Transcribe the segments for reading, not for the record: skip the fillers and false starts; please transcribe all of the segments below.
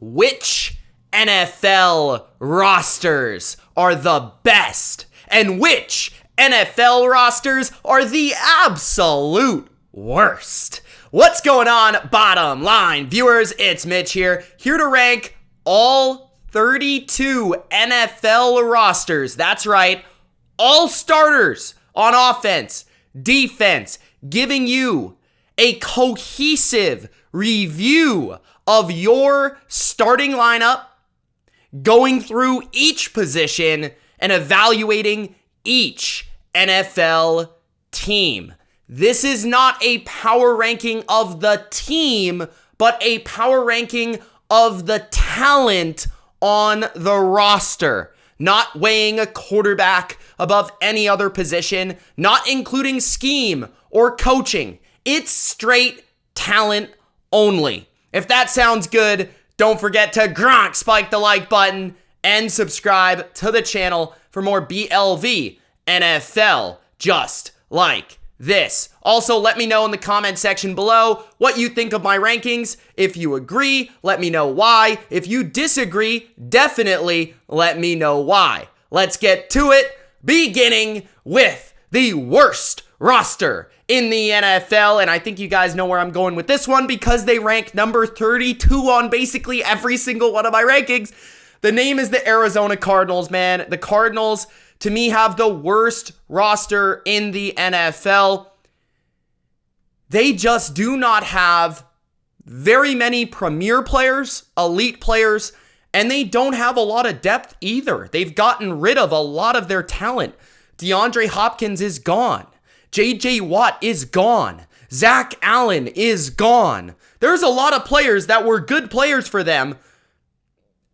which NFL rosters are the best and which NFL rosters are the absolute worst. What's going on, bottom line viewers? It's Mitch here to rank all 32 NFL rosters. That's right, all starters on offense, defense, giving you a cohesive review of your starting lineup, going through each position and evaluating each NFL team. This is not a power ranking of the team, but a power ranking of the talent on the roster. Not weighing a quarterback above any other position, not including scheme or coaching. It's straight talent only. If that sounds good, don't forget to spike the like button and subscribe to the channel for more BLV NFL just like this. Also, let me know in the comment section below what you think of my rankings. If you agree, let me know why. If you disagree, definitely let me know why. Let's get to it, beginning with the worst roster in the NFL, and I think you guys know where I'm going with this one because they rank number 32 on basically every single one of my rankings. The name is the Arizona Cardinals, man. The Cardinals, to me, have the worst roster in the NFL. They just do not have very many premier players, elite players, and they don't have a lot of depth either. They've gotten rid of a lot of their talent. DeAndre Hopkins is gone. J.J. Watt is gone. Zach Allen is gone. There's a lot of players that were good players for them,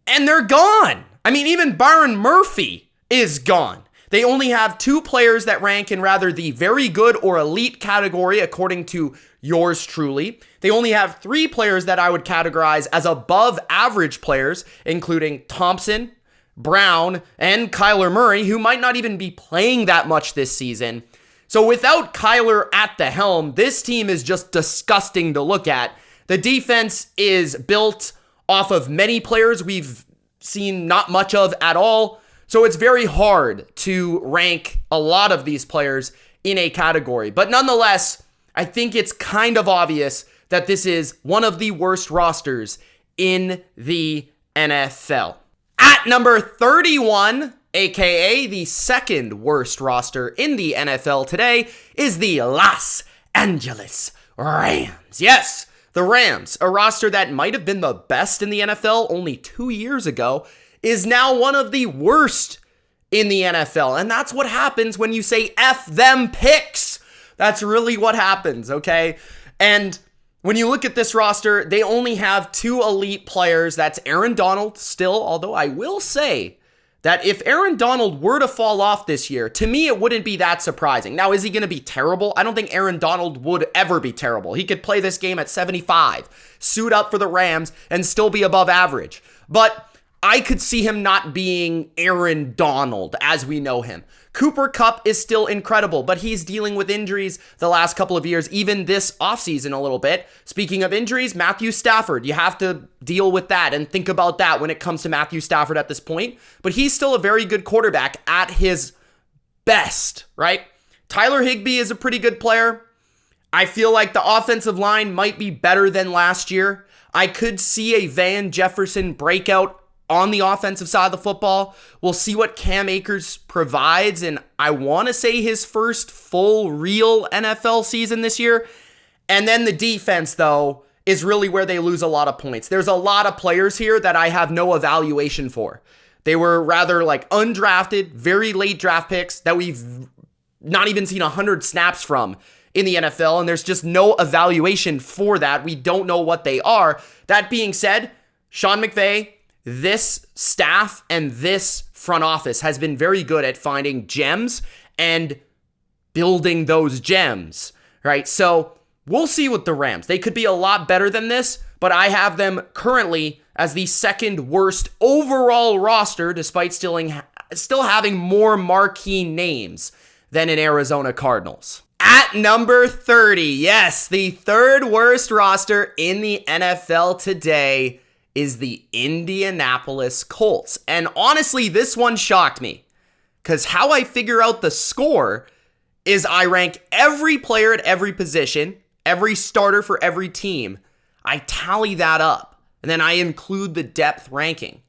and they're gone. I mean, even Byron Murphy is gone. They only have two players that rank in rather the very good or elite category, according to yours truly. They only have three players that I would categorize as above average players, including Thompson, Brown, and Kyler Murray, who might not even be playing that much this season. So without Kyler at the helm, this team is just disgusting to look at. The defense is built off of many players we've seen not much of at all. So it's very hard to rank a lot of these players in a category. But nonetheless, I think it's kind of obvious that this is one of the worst rosters in the NFL. At number 31, aka the second worst roster in the NFL today, is the Los Angeles Rams. Yes, the Rams, a roster that might have been the best in the NFL only 2 years ago, is now one of the worst in the NFL. And that's what happens when you say F them picks. That's really what happens, okay? And when you look at this roster, they only have two elite players. That's Aaron Donald still, although I will say that if Aaron Donald were to fall off this year, to me, it wouldn't be that surprising. Now, is he going to be terrible? I don't think Aaron Donald would ever be terrible. He could play this game at 75, suit up for the Rams, and still be above average. But I could see him not being Aaron Donald as we know him. Cooper Kupp is still incredible, but he's dealing with injuries the last couple of years, even this offseason a little bit. Speaking of injuries, Matthew Stafford, you have to deal with that and think about that when it comes to Matthew Stafford at this point. But he's still a very good quarterback at his best, right? Tyler Higbee is a pretty good player. I feel like the offensive line might be better than last year. I could see a Van Jefferson breakout on the offensive side of the football. We'll see what Cam Akers provides, and I want to say his first full, real NFL season this year. And then the defense, though, is really where they lose a lot of points. There's a lot of players here that I have no evaluation for. They were rather like undrafted, very late draft picks that we've not even seen 100 snaps from in the NFL, and there's just no evaluation for that. We don't know what they are. That being said, Sean McVay, this staff and this front office has been very good at finding gems and building those gems, right? So we'll see with the Rams. They could be a lot better than this, but I have them currently as the second worst overall roster, despite still having more marquee names than an Arizona Cardinals. At number 30, yes, the third worst roster in the NFL today is the Indianapolis Colts. And honestly, this one shocked me, because how I figure out the score is I rank every player at every position, every starter for every team. I tally that up, and then I include the depth ranking.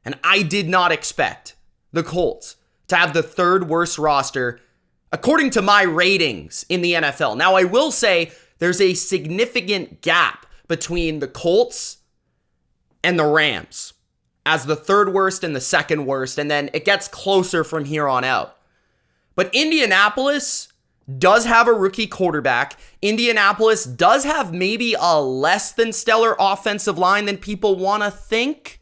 And I did not expect the Colts to have the third worst roster according to my ratings in the NFL. Now, I will say there's a significant gap between the Colts and the Rams as the third worst and the second worst, and then it gets closer from here on out. But Indianapolis does have a rookie quarterback. Indianapolis does have maybe a less than stellar offensive line than people want to think.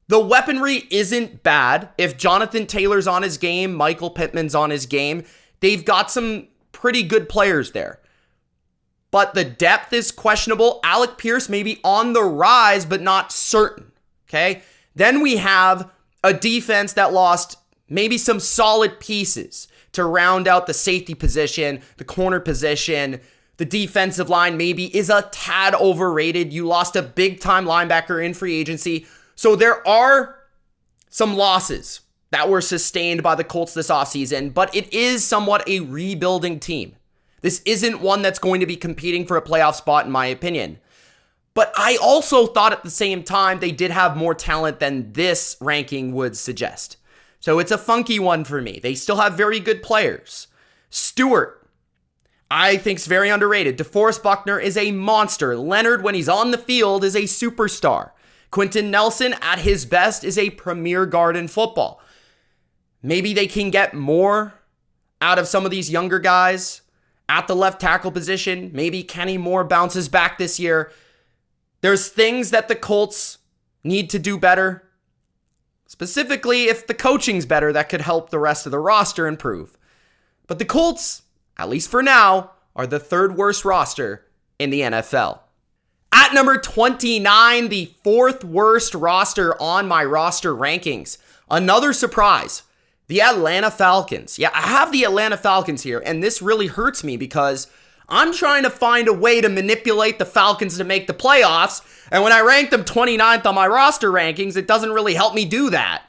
The weaponry isn't bad. If Jonathan Taylor's on his game, Michael Pittman's on his game, they've got some pretty good players there. But the depth is questionable. Alec Pierce may be on the rise, but not certain. Okay? Then we have a defense that lost maybe some solid pieces to round out the safety position, the corner position. The defensive line maybe is a tad overrated. You lost a big-time linebacker in free agency. So there are some losses that were sustained by the Colts this offseason, but it is somewhat a rebuilding team. This isn't one that's going to be competing for a playoff spot, in my opinion. But I also thought at the same time they did have more talent than this ranking would suggest. So it's a funky one for me. They still have very good players. Stewart, I think, is very underrated. DeForest Buckner is a monster. Leonard, when he's on the field, is a superstar. Quentin Nelson, at his best, is a premier guard in football. Maybe they can get more out of some of these younger guys at the left tackle position. Maybe Kenny Moore bounces back this year. There's things that the Colts need to do better. Specifically, if the coaching's better, that could help the rest of the roster improve. But the Colts, at least for now, are the third worst roster in the NFL. At number 29, the fourth worst roster on my roster rankings. Another surprise, the Atlanta Falcons. Yeah, I have the Atlanta Falcons here, and this really hurts me because I'm trying to find a way to manipulate the Falcons to make the playoffs, and when I rank them 29th on my roster rankings, it doesn't really help me do that.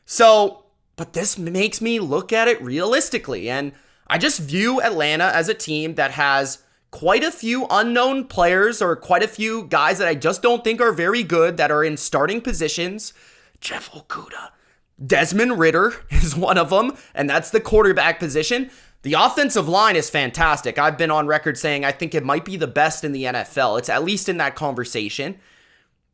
So, but this makes me look at it realistically, and I just view Atlanta as a team that has quite a few unknown players, or quite a few guys that I just don't think are very good that are in starting positions. Jeff Okudah. Desmond Ridder is one of them, and that's the quarterback position. The offensive line is fantastic. I've been on record saying I think it might be the best in the NFL. It's at least in that conversation.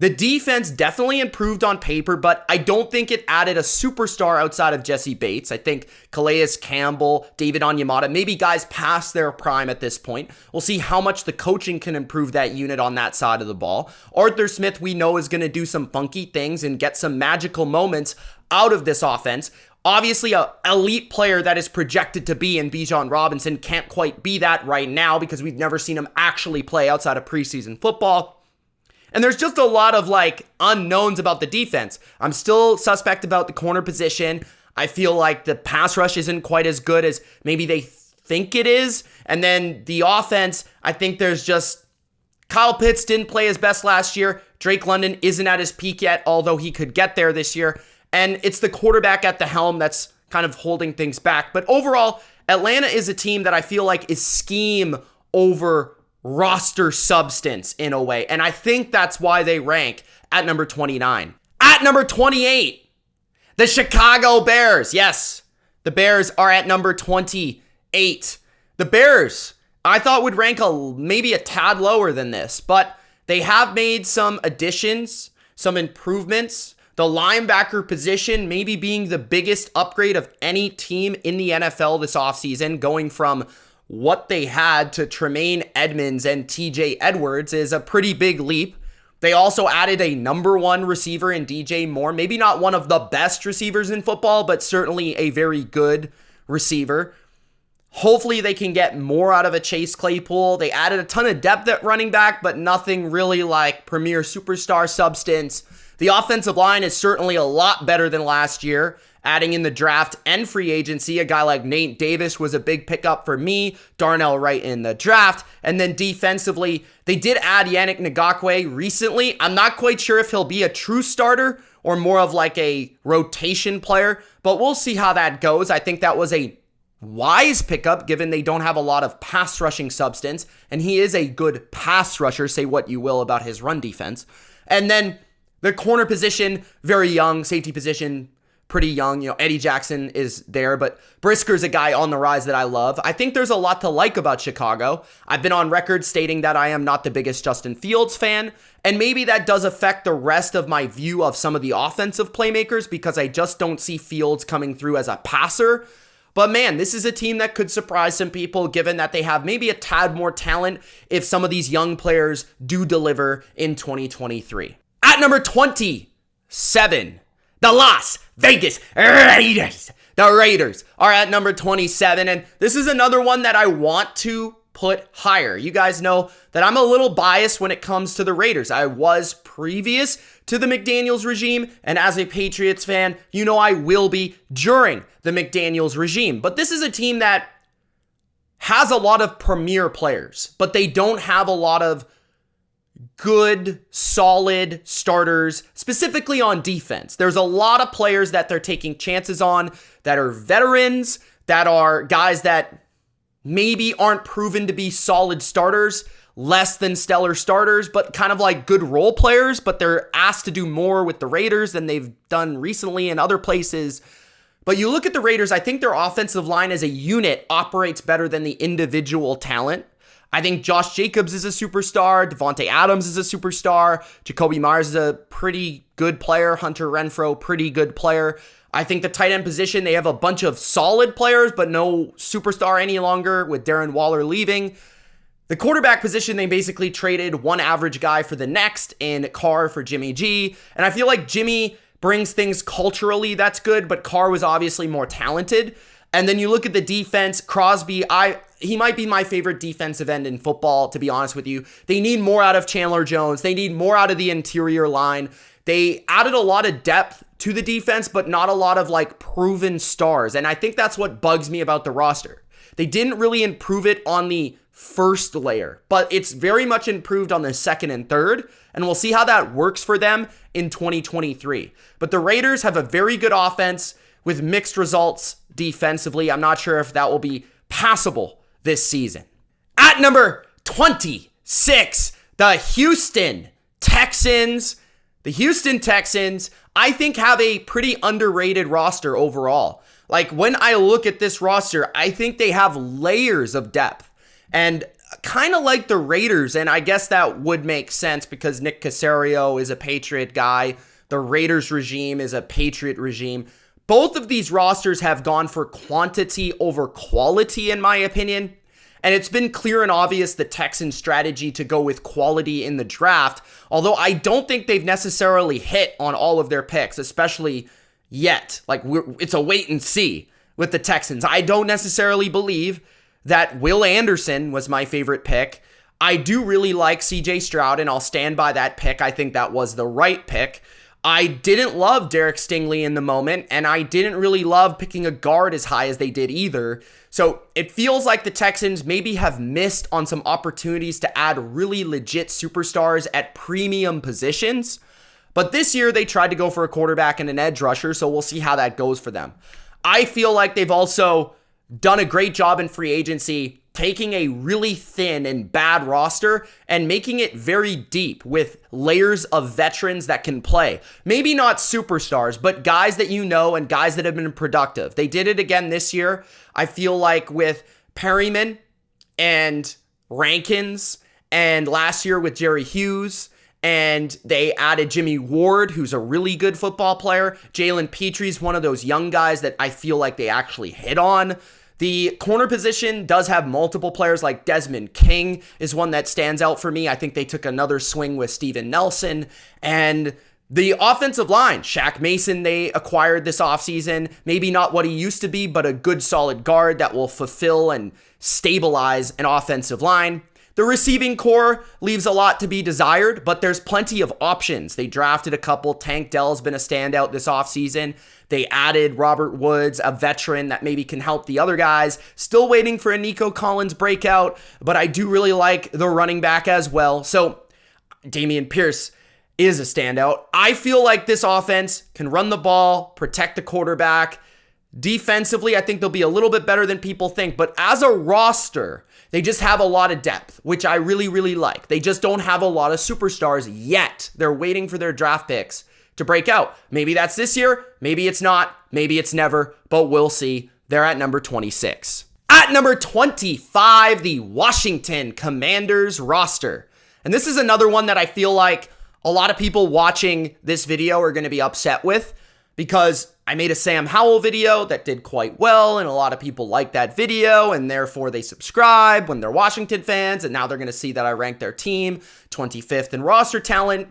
The defense definitely improved on paper, but I don't think it added a superstar outside of Jesse Bates. I think Calais Campbell, David Onyemata, maybe guys past their prime at this point. We'll see how much the coaching can improve that unit on that side of the ball. Arthur Smith, we know, is going to do some funky things and get some magical moments out of this offense. Obviously, an elite player that is projected to be in Bijan Robinson can't quite be that right now because we've never seen him actually play outside of preseason football. And there's just a lot of unknowns about the defense. I'm still suspect about the corner position. I feel like the pass rush isn't quite as good as maybe they think it is. And then the offense, I think there's just Kyle Pitts didn't play his best last year. Drake London isn't at his peak yet, although he could get there this year. And it's the quarterback at the helm that's kind of holding things back. But overall, Atlanta is a team that I feel like is scheme over roster substance in a way. And I think that's why they rank at number 29. At number 28, the Chicago Bears. Yes, the Bears are at number 28. The Bears, I thought would rank maybe a tad lower than this, but they have made some additions, some improvements. The linebacker position maybe being the biggest upgrade of any team in the NFL this offseason, going from what they had to Tremaine Edmonds and TJ Edwards is a pretty big leap. They also added a number one receiver in DJ Moore. Maybe not one of the best receivers in football, but certainly a very good receiver. Hopefully they can get more out of a Chase Claypool. They added a ton of depth at running back, but nothing really like premier superstar substance. The offensive line is certainly a lot better than last year. Adding in the draft and free agency, a guy like Nate Davis was a big pickup for me. Darnell Wright in the draft. And then defensively, they did add Yannick Ngakoue recently. I'm not quite sure if he'll be a true starter or more of like a rotation player, but we'll see how that goes. I think that was a wise pickup given they don't have a lot of pass rushing substance, and he is a good pass rusher, say what you will about his run defense. And then the corner position, very young. Safety position, pretty young. Eddie Jackson is there, but Brisker's a guy on the rise that I love. I think there's a lot to like about Chicago. I've been on record stating that I am not the biggest Justin Fields fan, and maybe that does affect the rest of my view of some of the offensive playmakers because I just don't see Fields coming through as a passer. But man, this is a team that could surprise some people given that they have maybe a tad more talent if some of these young players do deliver in 2023. At number 27, the Las Vegas Raiders. The Raiders are at number 27, and this is another one that I want to put higher. You guys know that I'm a little biased when it comes to the Raiders. I was previous to the McDaniels regime, and as a Patriots fan, you know I will be during the McDaniels regime. But this is a team that has a lot of premier players, but they don't have a lot of good, solid starters, specifically on defense. There's a lot of players that they're taking chances on that are veterans, that are guys that maybe aren't proven to be solid starters, less than stellar starters, but kind of like good role players, but they're asked to do more with the Raiders than they've done recently in other places. But you look at the Raiders, I think their offensive line as a unit operates better than the individual talent. I think Josh Jacobs is a superstar. Devontae Adams is a superstar. Jacoby Myers is a pretty good player. Hunter Renfrow, pretty good player. I think the tight end position, they have a bunch of solid players, but no superstar any longer with Darren Waller leaving. The quarterback position, they basically traded one average guy for the next in Carr for Jimmy G. And I feel like Jimmy brings things culturally that's good, but Carr was obviously more talented. And then you look at the defense, Crosby, he might be my favorite defensive end in football, to be honest with you. They need more out of Chandler Jones. They need more out of the interior line. They added a lot of depth to the defense, but not a lot of like proven stars. And I think that's what bugs me about the roster. They didn't really improve it on the first layer, but it's very much improved on the second and third. And we'll see how that works for them in 2023. But the Raiders have a very good offense with mixed results defensively. I'm not sure if that will be passable this season. At number 26, the Houston Texans. The Houston Texans, I think, have a pretty underrated roster overall. Like, when I look at this roster, I think they have layers of depth. And kind of like the Raiders, and I guess that would make sense because Nick Caserio is a Patriot guy. The Raiders regime is a Patriot regime. Both of these rosters have gone for quantity over quality, in my opinion. And it's been clear and obvious the Texans' strategy to go with quality in the draft, although I don't think they've necessarily hit on all of their picks, especially yet. Like, it's a wait and see with the Texans. I don't necessarily believe that Will Anderson was my favorite pick. I do really like CJ Stroud, and I'll stand by that pick. I think that was the right pick. I didn't love Derek Stingley in the moment, and I didn't really love picking a guard as high as they did either. So it feels like the Texans maybe have missed on some opportunities to add really legit superstars at premium positions. But this year they tried to go for a quarterback and an edge rusher, so we'll see how that goes for them. I feel like they've also done a great job in free agency, taking a really thin and bad roster and making it very deep with layers of veterans that can play. Maybe not superstars, but guys that you know and guys that have been productive. They did it again this year, I feel like, with Perryman and Rankins, and last year with Jerry Hughes. And they added Jimmy Ward, who's a really good football player. Jalen Petre's one of those young guys that I feel like they actually hit on. The corner position does have multiple players, like Desmond King is one that stands out for me. I think they took another swing with Steven Nelson. And the offensive line, Shaq Mason, they acquired this offseason. Maybe not what he used to be, but a good solid guard that will fulfill and stabilize an offensive line. The receiving core leaves a lot to be desired, but there's plenty of options. They drafted a couple. Tank Dell's been a standout this offseason. They added Robert Woods, a veteran that maybe can help the other guys. Still waiting for a Nico Collins breakout, but I do really like the running back as well. So Dameon Pierce is a standout. I feel like this offense can run the ball, protect the quarterback. Defensively, I think they'll be a little bit better than people think, but as a roster, they just have a lot of depth, which I really, really like. They just don't have a lot of superstars yet. They're waiting for their draft picks to break out. Maybe that's this year, maybe it's not, maybe it's never, but we'll see. They're at number 26. At number 25, the Washington Commanders roster. And this is another one that I feel like a lot of people watching this video are going to be upset with, because I made a Sam Howell video that did quite well, and a lot of people liked that video, and therefore they subscribe when they're Washington fans, and now they're going to see that I ranked their team 25th in roster talent.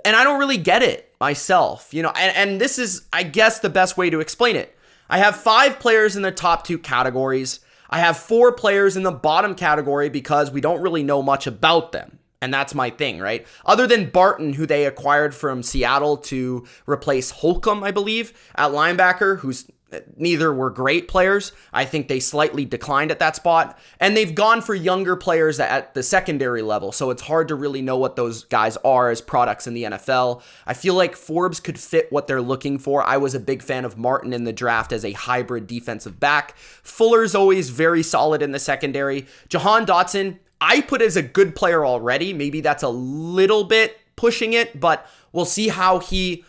And I don't really get it myself, and this is, I guess, the best way to explain it. I have 5 players in the top 2 categories. I have 4 players in the bottom category because we don't really know much about them. And that's my thing, right? Other than Barton, who they acquired from Seattle to replace Holcomb, I believe, at linebacker, who's neither were great players. I think they slightly declined at that spot. And they've gone for younger players at the secondary level, so it's hard to really know what those guys are as products in the NFL. I feel like Forbes could fit what they're looking for. I was a big fan of Martin in the draft as a hybrid defensive back. Fuller's always very solid in the secondary. Jahan Dotson, I put as a good player already. Maybe that's a little bit pushing it, but we'll see how he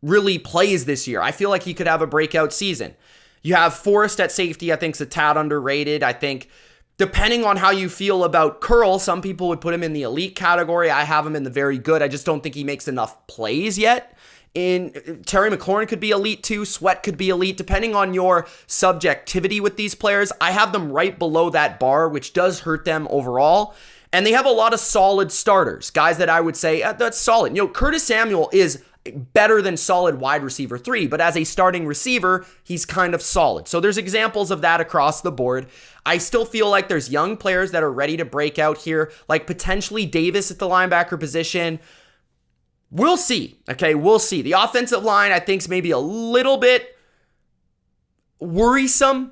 really plays this year. I feel like he could have a breakout season. You have Forrest at safety, I think is a tad underrated. I think depending on how you feel about Curl, some people would put him in the elite category. I have him in the very good. I just don't think he makes enough plays yet. Terry McLaurin could be elite too. Sweat could be elite, depending on your subjectivity with these players. I have them right below that bar, which does hurt them overall. And they have a lot of solid starters, guys that I would say that's solid. Curtis Samuel is better than solid wide receiver 3, but as a starting receiver, he's kind of solid. So there's examples of that across the board. I still feel like there's young players that are ready to break out here, like potentially Davis at the linebacker position. We'll see. Okay, we'll see. The offensive line, I think, is maybe a little bit worrisome.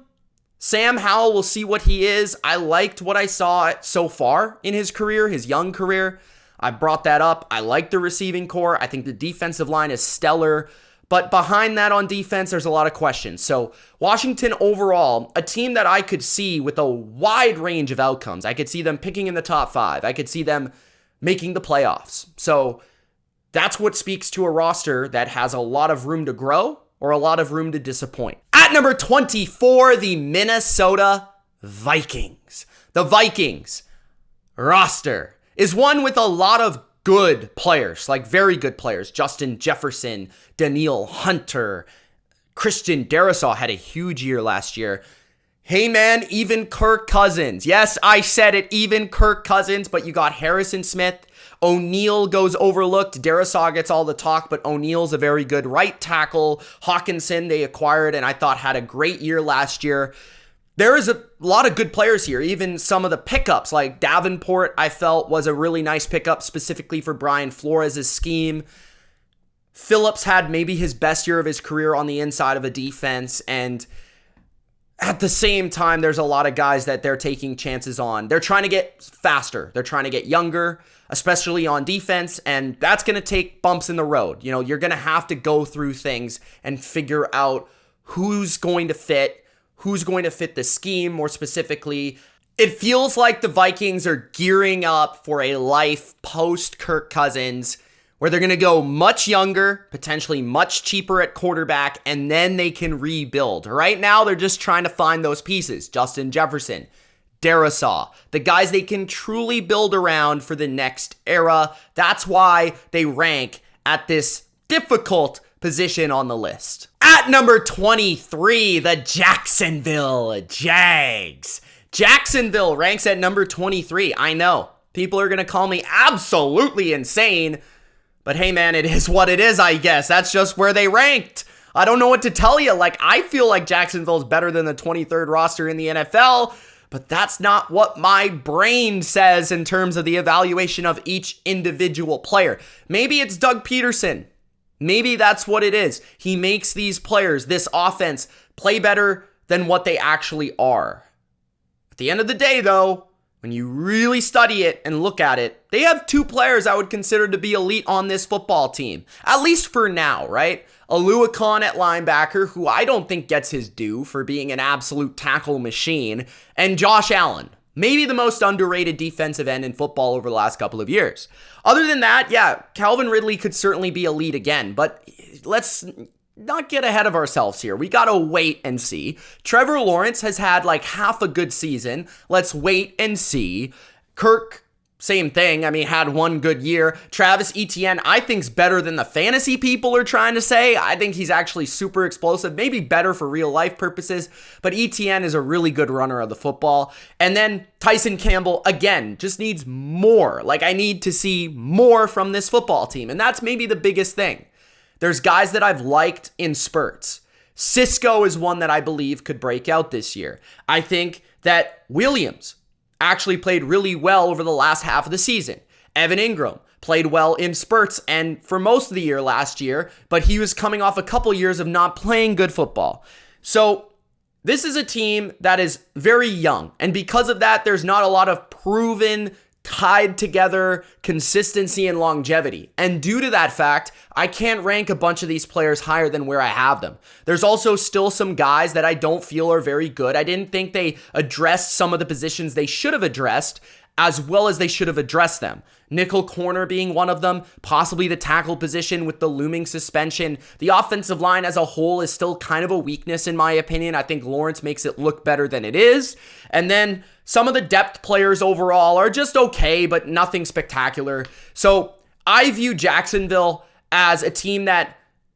Sam Howell, we'll see what he is. I liked what I saw so far in his career, his young career. I brought that up. I like the receiving core. I think the defensive line is stellar. But behind that on defense, there's a lot of questions. So Washington overall, a team that I could see with a wide range of outcomes. I could see them picking in the top 5. I could see them making the playoffs. So that's what speaks to a roster that has a lot of room to grow or a lot of room to disappoint. At number 24, the Minnesota Vikings. The Vikings roster is one with a lot of good players, like very good players. Justin Jefferson, Danielle Hunter, Christian Darrisaw had a huge year last year. Hey man, even Kirk Cousins. Yes, I said it, even Kirk Cousins, but you got Harrison Smith. O'Neal goes overlooked. Darrisaw gets all the talk, but O'Neal's a very good right tackle. Hawkinson they acquired and I thought had a great year last year. There is a lot of good players here. Even some of the pickups like Davenport I felt was a really nice pickup specifically for Brian Flores' scheme. Phillips had maybe his best year of his career on the inside of a defense, and at the same time, there's a lot of guys that they're taking chances on. They're trying to get faster. They're trying to get younger, especially on defense, and that's going to take bumps in the road. You're going to have to go through things and figure out who's going to fit the scheme more specifically. It feels like the Vikings are gearing up for a life post Kirk Cousins, where they're going to go much younger, potentially much cheaper at quarterback, and then they can rebuild. Right now, they're just trying to find those pieces. Justin Jefferson, Darrisaw, the guys they can truly build around for the next era. That's why they rank at this difficult position on the list. At number 23, the Jacksonville Jags. Jacksonville ranks at number 23. I know, people are going to call me absolutely insane, but hey man, it is what it is, I guess. That's just where they ranked. I don't know what to tell you. I feel like Jacksonville's better than the 23rd roster in the NFL, But that's not what my brain says in terms of the evaluation of each individual player. Maybe it's Doug Peterson. Maybe that's what it is. He makes these players, this offense, play better than what they actually are. At the end of the day, though, when you really study it and look at it, they have two players I would consider to be elite on this football team. At least for now, right? Alua Khan at linebacker, who I don't think gets his due for being an absolute tackle machine, and Josh Allen, maybe the most underrated defensive end in football over the last couple of years. Other than that, yeah, Calvin Ridley could certainly be elite again, but let's not get ahead of ourselves here. We gotta wait and see. Trevor Lawrence has had like half a good season. Let's wait and see. Kirk, same thing. I mean, had one good year. Travis Etienne, I think's better than the fantasy people are trying to say. I think he's actually super explosive, maybe better for real life purposes, but Etienne is a really good runner of the football. And then Tyson Campbell, again, just needs more. Like, I need to see more from this football team, and that's maybe the biggest thing. There's guys that I've liked in spurts. Cisco is one that I believe could break out this year. I think that Williams actually played really well over the last half of the season. Evan Ingram played well in spurts and for most of the year last year, but he was coming off a couple years of not playing good football. So this is a team that is very young, and because of that, there's not a lot of proven, tied together consistency and longevity. And due to that fact, I can't rank a bunch of these players higher than where I have them. There's also still some guys that I don't feel are very good. I didn't think they addressed some of the positions they should have addressed as well as they should have addressed them. Nickel corner being one of them, possibly the tackle position with the looming suspension. The offensive line as a whole is still kind of a weakness in my opinion. I think Lawrence makes it look better than it is. And then some of the depth players overall are just okay, but nothing spectacular. So I view Jacksonville as a team that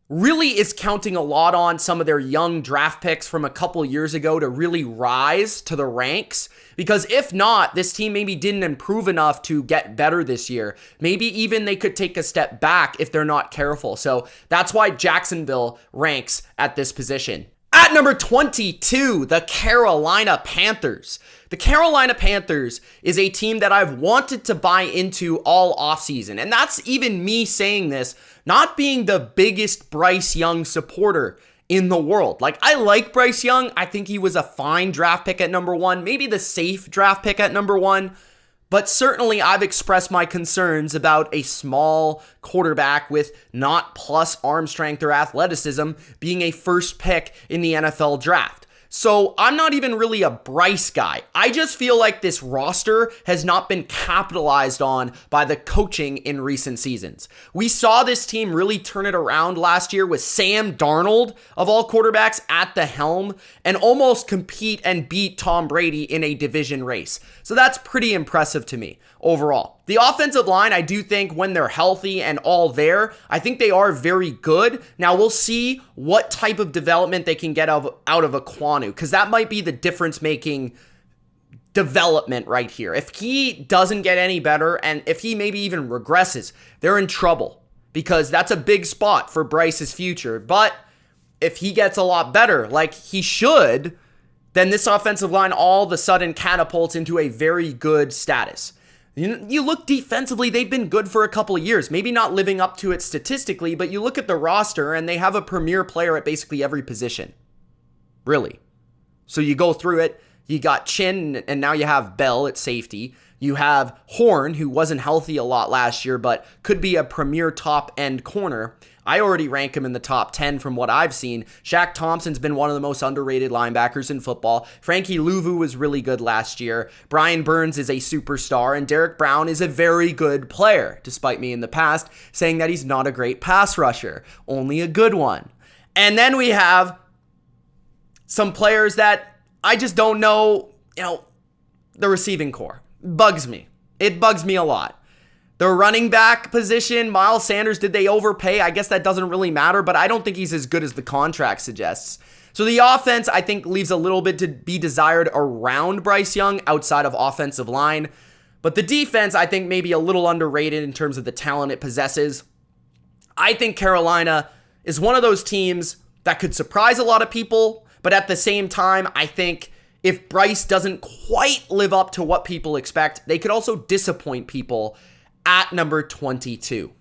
really is counting a lot on some of their young draft picks from a couple years ago to really rise to the ranks. Because if not, this team maybe didn't improve enough to get better this year. Maybe even they could take a step back if they're not careful. So that's why Jacksonville ranks at this position. At number 22, the Carolina Panthers. The Carolina Panthers is a team that I've wanted to buy into all offseason. And that's even me saying this, not being the biggest Bryce Young supporter in the world. Like, I like Bryce Young. I think he was a fine draft pick at number 1, maybe the safe draft pick at number 1. But certainly I've expressed my concerns about a small quarterback with not plus arm strength or athleticism being a first pick in the NFL draft. So I'm not even really a Bryce guy. I just feel like this roster has not been capitalized on by the coaching in recent seasons. We saw this team really turn it around last year with Sam Darnold, of all quarterbacks, at the helm and almost compete and beat Tom Brady in a division race. So that's pretty impressive to me overall. The offensive line, I do think when they're healthy and all there, I think they are very good. Now we'll see what type of development they can get out of Ekwonu, because that might be the difference-making development right here. If he doesn't get any better, and if he maybe even regresses, they're in trouble, because that's a big spot for Bryce's future. But if he gets a lot better, like he should, then this offensive line all of a sudden catapults into a very good status. You look defensively, they've been good for a couple of years. Maybe not living up to it statistically, but you look at the roster and they have a premier player at basically every position. Really. So you go through it, you got Chin, and now you have Bell at safety. You have Horn, who wasn't healthy a lot last year, but could be a premier top-end corner. I already rank him in the top 10 from what I've seen. Shaq Thompson's been one of the most underrated linebackers in football. Frankie Louvu was really good last year. Brian Burns is a superstar, and Derek Brown is a very good player, despite me in the past saying that he's not a great pass rusher, only a good one. And then we have some players that I just don't know, the receiving core. Bugs me. It bugs me a lot. The running back position, Miles Sanders, did they overpay? I guess that doesn't really matter, but I don't think he's as good as the contract suggests. So the offense, I think, leaves a little bit to be desired around Bryce Young outside of offensive line. But the defense, I think, may be a little underrated in terms of the talent it possesses. I think Carolina is one of those teams that could surprise a lot of people, but at the same time, I think if Bryce doesn't quite live up to what people expect, they could also disappoint people at number 22.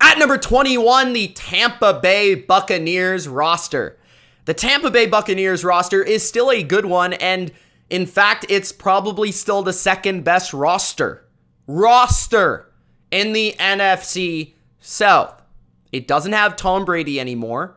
At number 21, the Tampa Bay Buccaneers roster. The Tampa Bay Buccaneers roster is still a good one, and in fact, it's probably still the second best roster in the NFC South. It doesn't have Tom Brady anymore.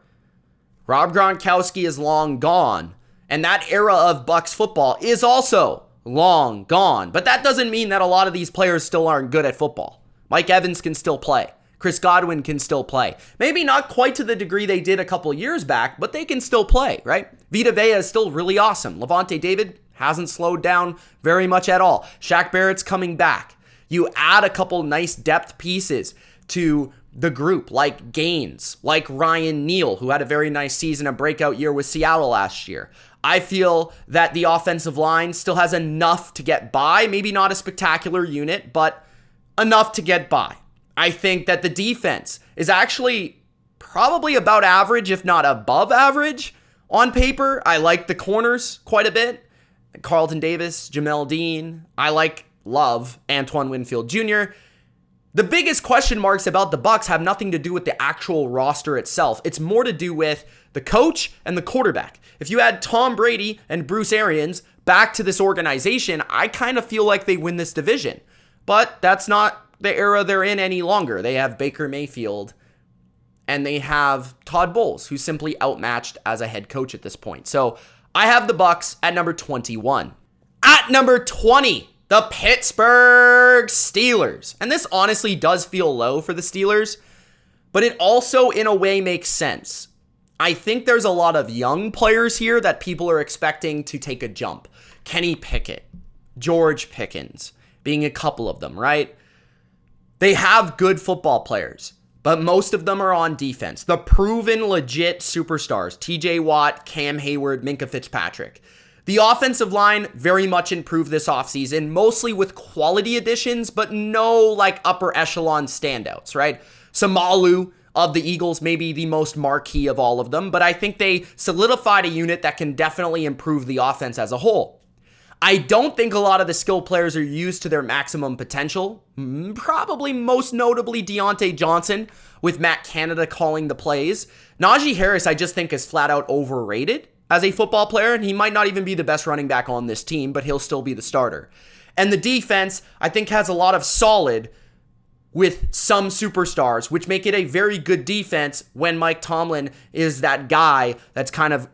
Rob Gronkowski is long gone. And that era of Bucs football is also long gone. But that doesn't mean that a lot of these players still aren't good at football. Mike Evans can still play. Chris Godwin can still play. Maybe not quite to the degree they did a couple years back, but they can still play, right? Vita Vea is still really awesome. Levante David hasn't slowed down very much at all. Shaq Barrett's coming back. You add a couple nice depth pieces to the group, like Gaines, like Ryan Neal, who had a very nice season, a breakout year with Seattle last year. I feel that the offensive line still has enough to get by. Maybe not a spectacular unit, but enough to get by. I think that the defense is actually probably about average, if not above average on paper. I like the corners quite a bit. Carlton Davis, Jamel Dean. I love Antoine Winfield Jr. The biggest question marks about the Bucs have nothing to do with the actual roster itself. It's more to do with the coach and the quarterback. If you add Tom Brady and Bruce Arians back to this organization, I kind of feel like they win this division. But that's not the era they're in any longer. They have Baker Mayfield and they have Todd Bowles, who's simply outmatched as a head coach at this point. So I have the Bucs at number 21. At number 20, the Pittsburgh Steelers. And this honestly does feel low for the Steelers, but it also in a way makes sense. I think there's a lot of young players here that people are expecting to take a jump. Kenny Pickett, George Pickens, being a couple of them, right? They have good football players, but most of them are on defense. The proven legit superstars, TJ Watt, Cam Hayward, Minka Fitzpatrick. The offensive line very much improved this offseason, mostly with quality additions, but no upper echelon standouts, right? Samalu of the Eagles may be the most marquee of all of them, but I think they solidified a unit that can definitely improve the offense as a whole. I don't think a lot of the skill players are used to their maximum potential. Probably most notably Deontay Johnson, with Matt Canada calling the plays. Najee Harris, I just think, is flat out overrated as a football player, and he might not even be the best running back on this team, but he'll still be the starter. And the defense, I think, has a lot of solid with some superstars, which make it a very good defense when Mike Tomlin is that guy that's kind of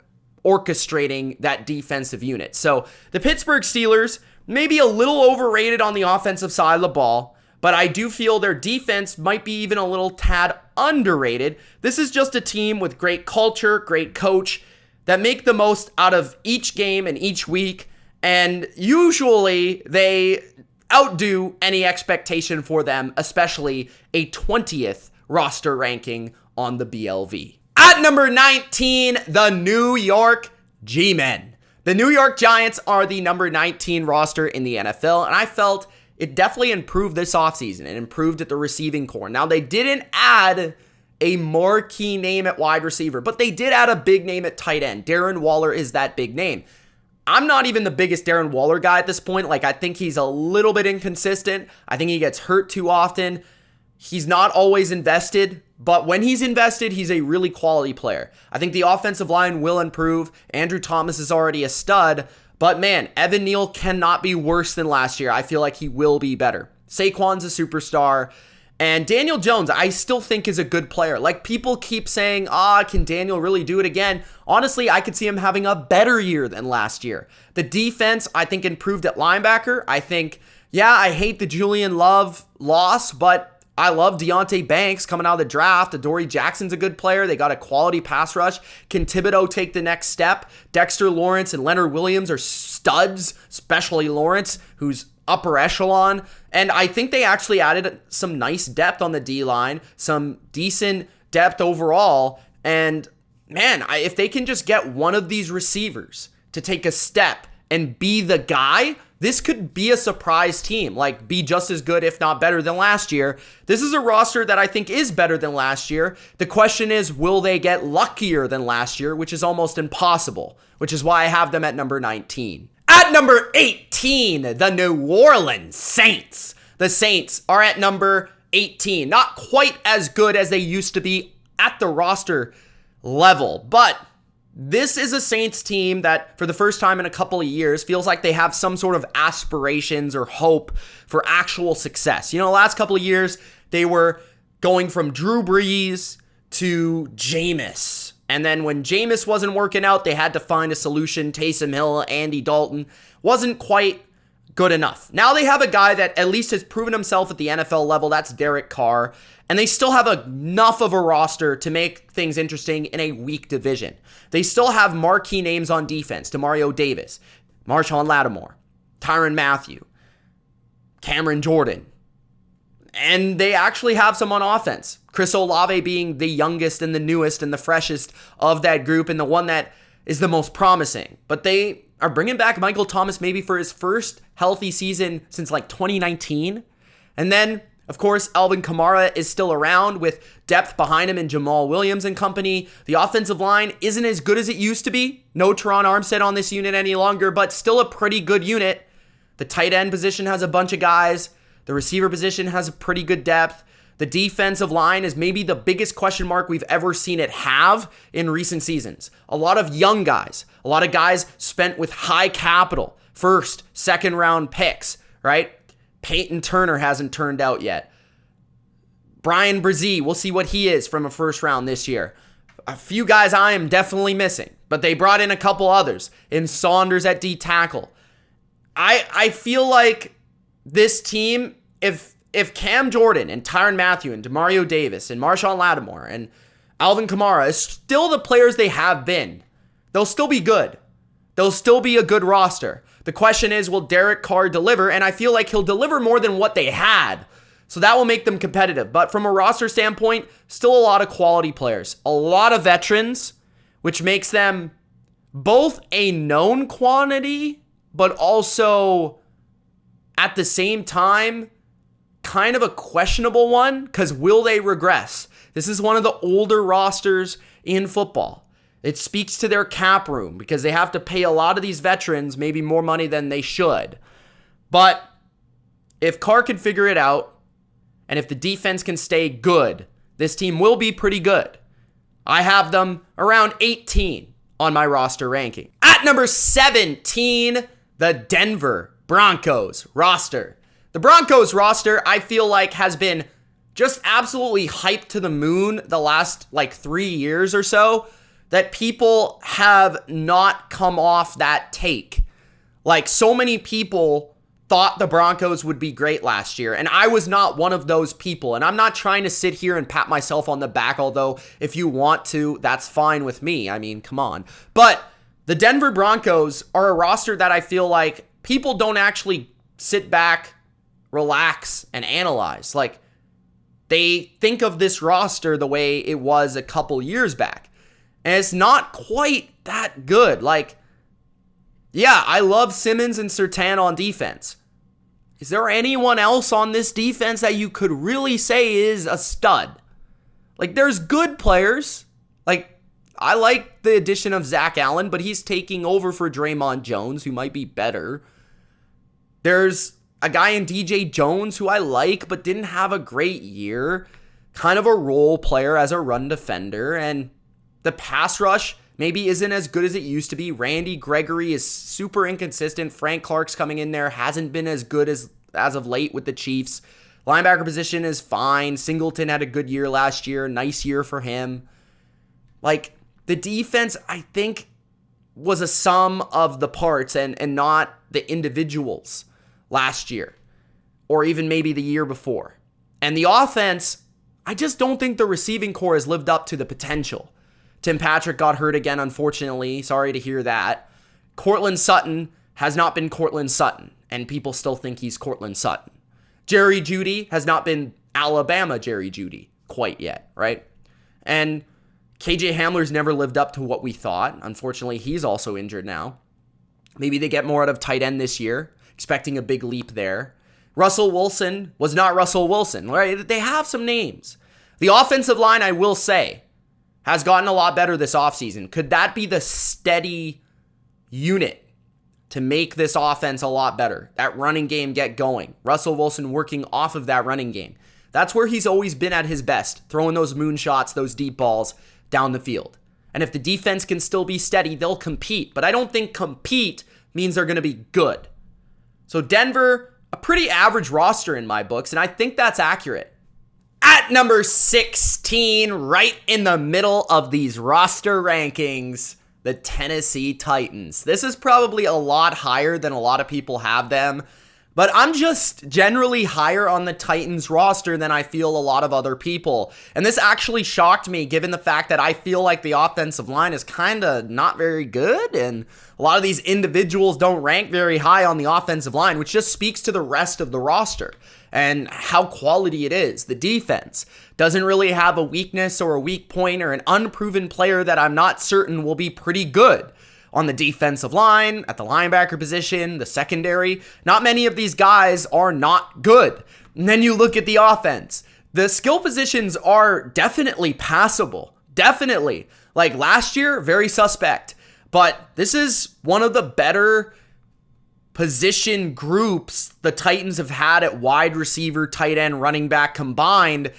orchestrating that defensive unit. So the Pittsburgh Steelers, maybe a little overrated on the offensive side of the ball, but I do feel their defense might be even a little tad underrated. This is just a team with great culture, great coach, that make the most out of each game and each week, and usually they outdo any expectation for them, especially a 20th roster ranking on the BLV. At number 19, the New York G-Men. The New York Giants are the number 19 roster in the NFL, and I felt it definitely improved this offseason. It improved at the receiving core. Now, they didn't add a marquee name at wide receiver, but they did add a big name at tight end. Darren Waller is that big name. I'm not even the biggest Darren Waller guy at this point. I think he's a little bit inconsistent. I think he gets hurt too often. He's not always invested, but when he's invested, he's a really quality player. I think the offensive line will improve. Andrew Thomas is already a stud, but man, Evan Neal cannot be worse than last year. I feel like he will be better. Saquon's a superstar. And Daniel Jones, I still think is a good player. People keep saying, can Daniel really do it again? Honestly, I could see him having a better year than last year. The defense, I think, improved at linebacker. I think, I hate the Julian Love loss, but I love Deonte Banks coming out of the draft. Adoree Jackson's a good player. They got a quality pass rush. Can Thibodeau take the next step? Dexter Lawrence and Leonard Williams are studs, especially Lawrence, who's upper echelon. And I think they actually added some nice depth on the D-line, some decent depth overall. And man, if they can just get one of these receivers to take a step and be the guy, this could be a surprise team, be just as good, if not better than last year. This is a roster that I think is better than last year. The question is, will they get luckier than last year, which is almost impossible, which is why I have them at number 19. At number 18, the New Orleans Saints. The Saints are at number 18. Not quite as good as they used to be at the roster level, but this is a Saints team that, for the first time in a couple of years, feels like they have some sort of aspirations or hope for actual success. You know, the last couple of years, they were going from Drew Brees to Jameis. And then when Jameis wasn't working out, they had to find a solution. Taysom Hill, Andy Dalton wasn't quite good enough. Now they have a guy that at least has proven himself at the NFL level. That's Derek Carr. And they still have enough of a roster to make things interesting in a weak division. They still have marquee names on defense. Demario Davis, Marshawn Lattimore, Tyrann Mathieu, Cameron Jordan. And they actually have some on offense. Chris Olave being the youngest and the newest and the freshest of that group and the one that is the most promising. But they are bringing back Michael Thomas maybe for his first healthy season since like 2019. And then, of course, Alvin Kamara is still around with depth behind him and Jamal Williams and company. The offensive line isn't as good as it used to be. No Teron Armstead on this unit any longer, but still a pretty good unit. The tight end position has a bunch of guys. The receiver position has a pretty good depth. The defensive line is maybe the biggest question mark we've ever seen it have in recent seasons. A lot of young guys, a lot of guys spent with high capital, first, second round picks, right? Peyton Turner hasn't turned out yet. Brian Brzee, we'll see what he is from a first round this year. A few guys I am definitely missing, but they brought in a couple others. In Saunders at D tackle. I feel like this team, if Cam Jordan and Tyrann Mathieu and Demario Davis and Marshawn Lattimore and Alvin Kamara is still the players they have been, they'll still be good. They'll still be a good roster. The question is, will Derek Carr deliver? And I feel like he'll deliver more than what they had. So that will make them competitive. But from a roster standpoint, still a lot of quality players. A lot of veterans, which makes them both a known quantity, but also at the same time, kind of a questionable one, because will they regress? This is one of the older rosters in football. It speaks to their cap room because they have to pay a lot of these veterans maybe more money than they should. But if Carr can figure it out, and if the defense can stay good, this team will be pretty good. I have them around 18 on my roster ranking. At number 17, the Denver Broncos roster. The Broncos roster, I feel like, has been just absolutely hyped to the moon the last 3 years or so, that people have not come off that take. Like, so many people thought the Broncos would be great last year, and I was not one of those people. And I'm not trying to sit here and pat myself on the back, although if you want to, that's fine with me. I mean, come on. But the Denver Broncos are a roster that I feel like people don't actually sit back, relax, and analyze. Like, they think of this roster the way it was a couple years back. And it's not quite that good. Like, yeah, I love Simmons and Surtain on defense. Is there anyone else on this defense that you could really say is a stud? Like, there's good players. Like, I like the addition of Zach Allen, but he's taking over for Draymond Jones, who might be better. There's a guy in DJ Jones who I like, but didn't have a great year. Kind of a role player as a run defender. And the pass rush maybe isn't as good as it used to be. Randy Gregory is super inconsistent. Frank Clark's coming in there. Hasn't been as good as of late with the Chiefs. Linebacker position is fine. Singleton had a good year last year. Nice year for him. Like, the defense, I think, was a sum of the parts and not the individuals last year, or even maybe the year before. And the offense, I just don't think the receiving core has lived up to the potential. Tim Patrick got hurt again, unfortunately. Sorry to hear that. Courtland Sutton has not been Courtland Sutton, and people still think he's Courtland Sutton. Jerry Jeudy has not been Alabama Jerry Jeudy quite yet, right? And KJ Hamler's never lived up to what we thought. Unfortunately, he's also injured now. Maybe they get more out of tight end this year, expecting a big leap there. Russell Wilson was not Russell Wilson, right? They have some names. The offensive line, I will say, has gotten a lot better this offseason. Could that be the steady unit to make this offense a lot better. That running game get going. Russell Wilson working off of that running game. That's where he's always been at his best, throwing those moonshots, those deep balls down the field. And if the defense can still be steady, they'll compete. But I don't think compete means they're going to be good. So Denver, a pretty average roster in my books, and I think that's accurate. At number 16, right in the middle of these roster rankings, the Tennessee Titans. This is probably a lot higher than a lot of people have them, but I'm just generally higher on the Titans roster than I feel a lot of other people. And this actually shocked me given the fact that I feel like the offensive line is kind of not very good, and a lot of these individuals don't rank very high on the offensive line, which just speaks to the rest of the roster and how quality it is. The defense doesn't really have a weakness or a weak point or an unproven player that I'm not certain will be pretty good. On the defensive line, at the linebacker position, the secondary, not many of these guys are not good. And then you look at the offense. The skill positions are definitely passable. Definitely. Like last year, very suspect. But this is one of the better position groups the Titans have had at wide receiver, tight end, running back combined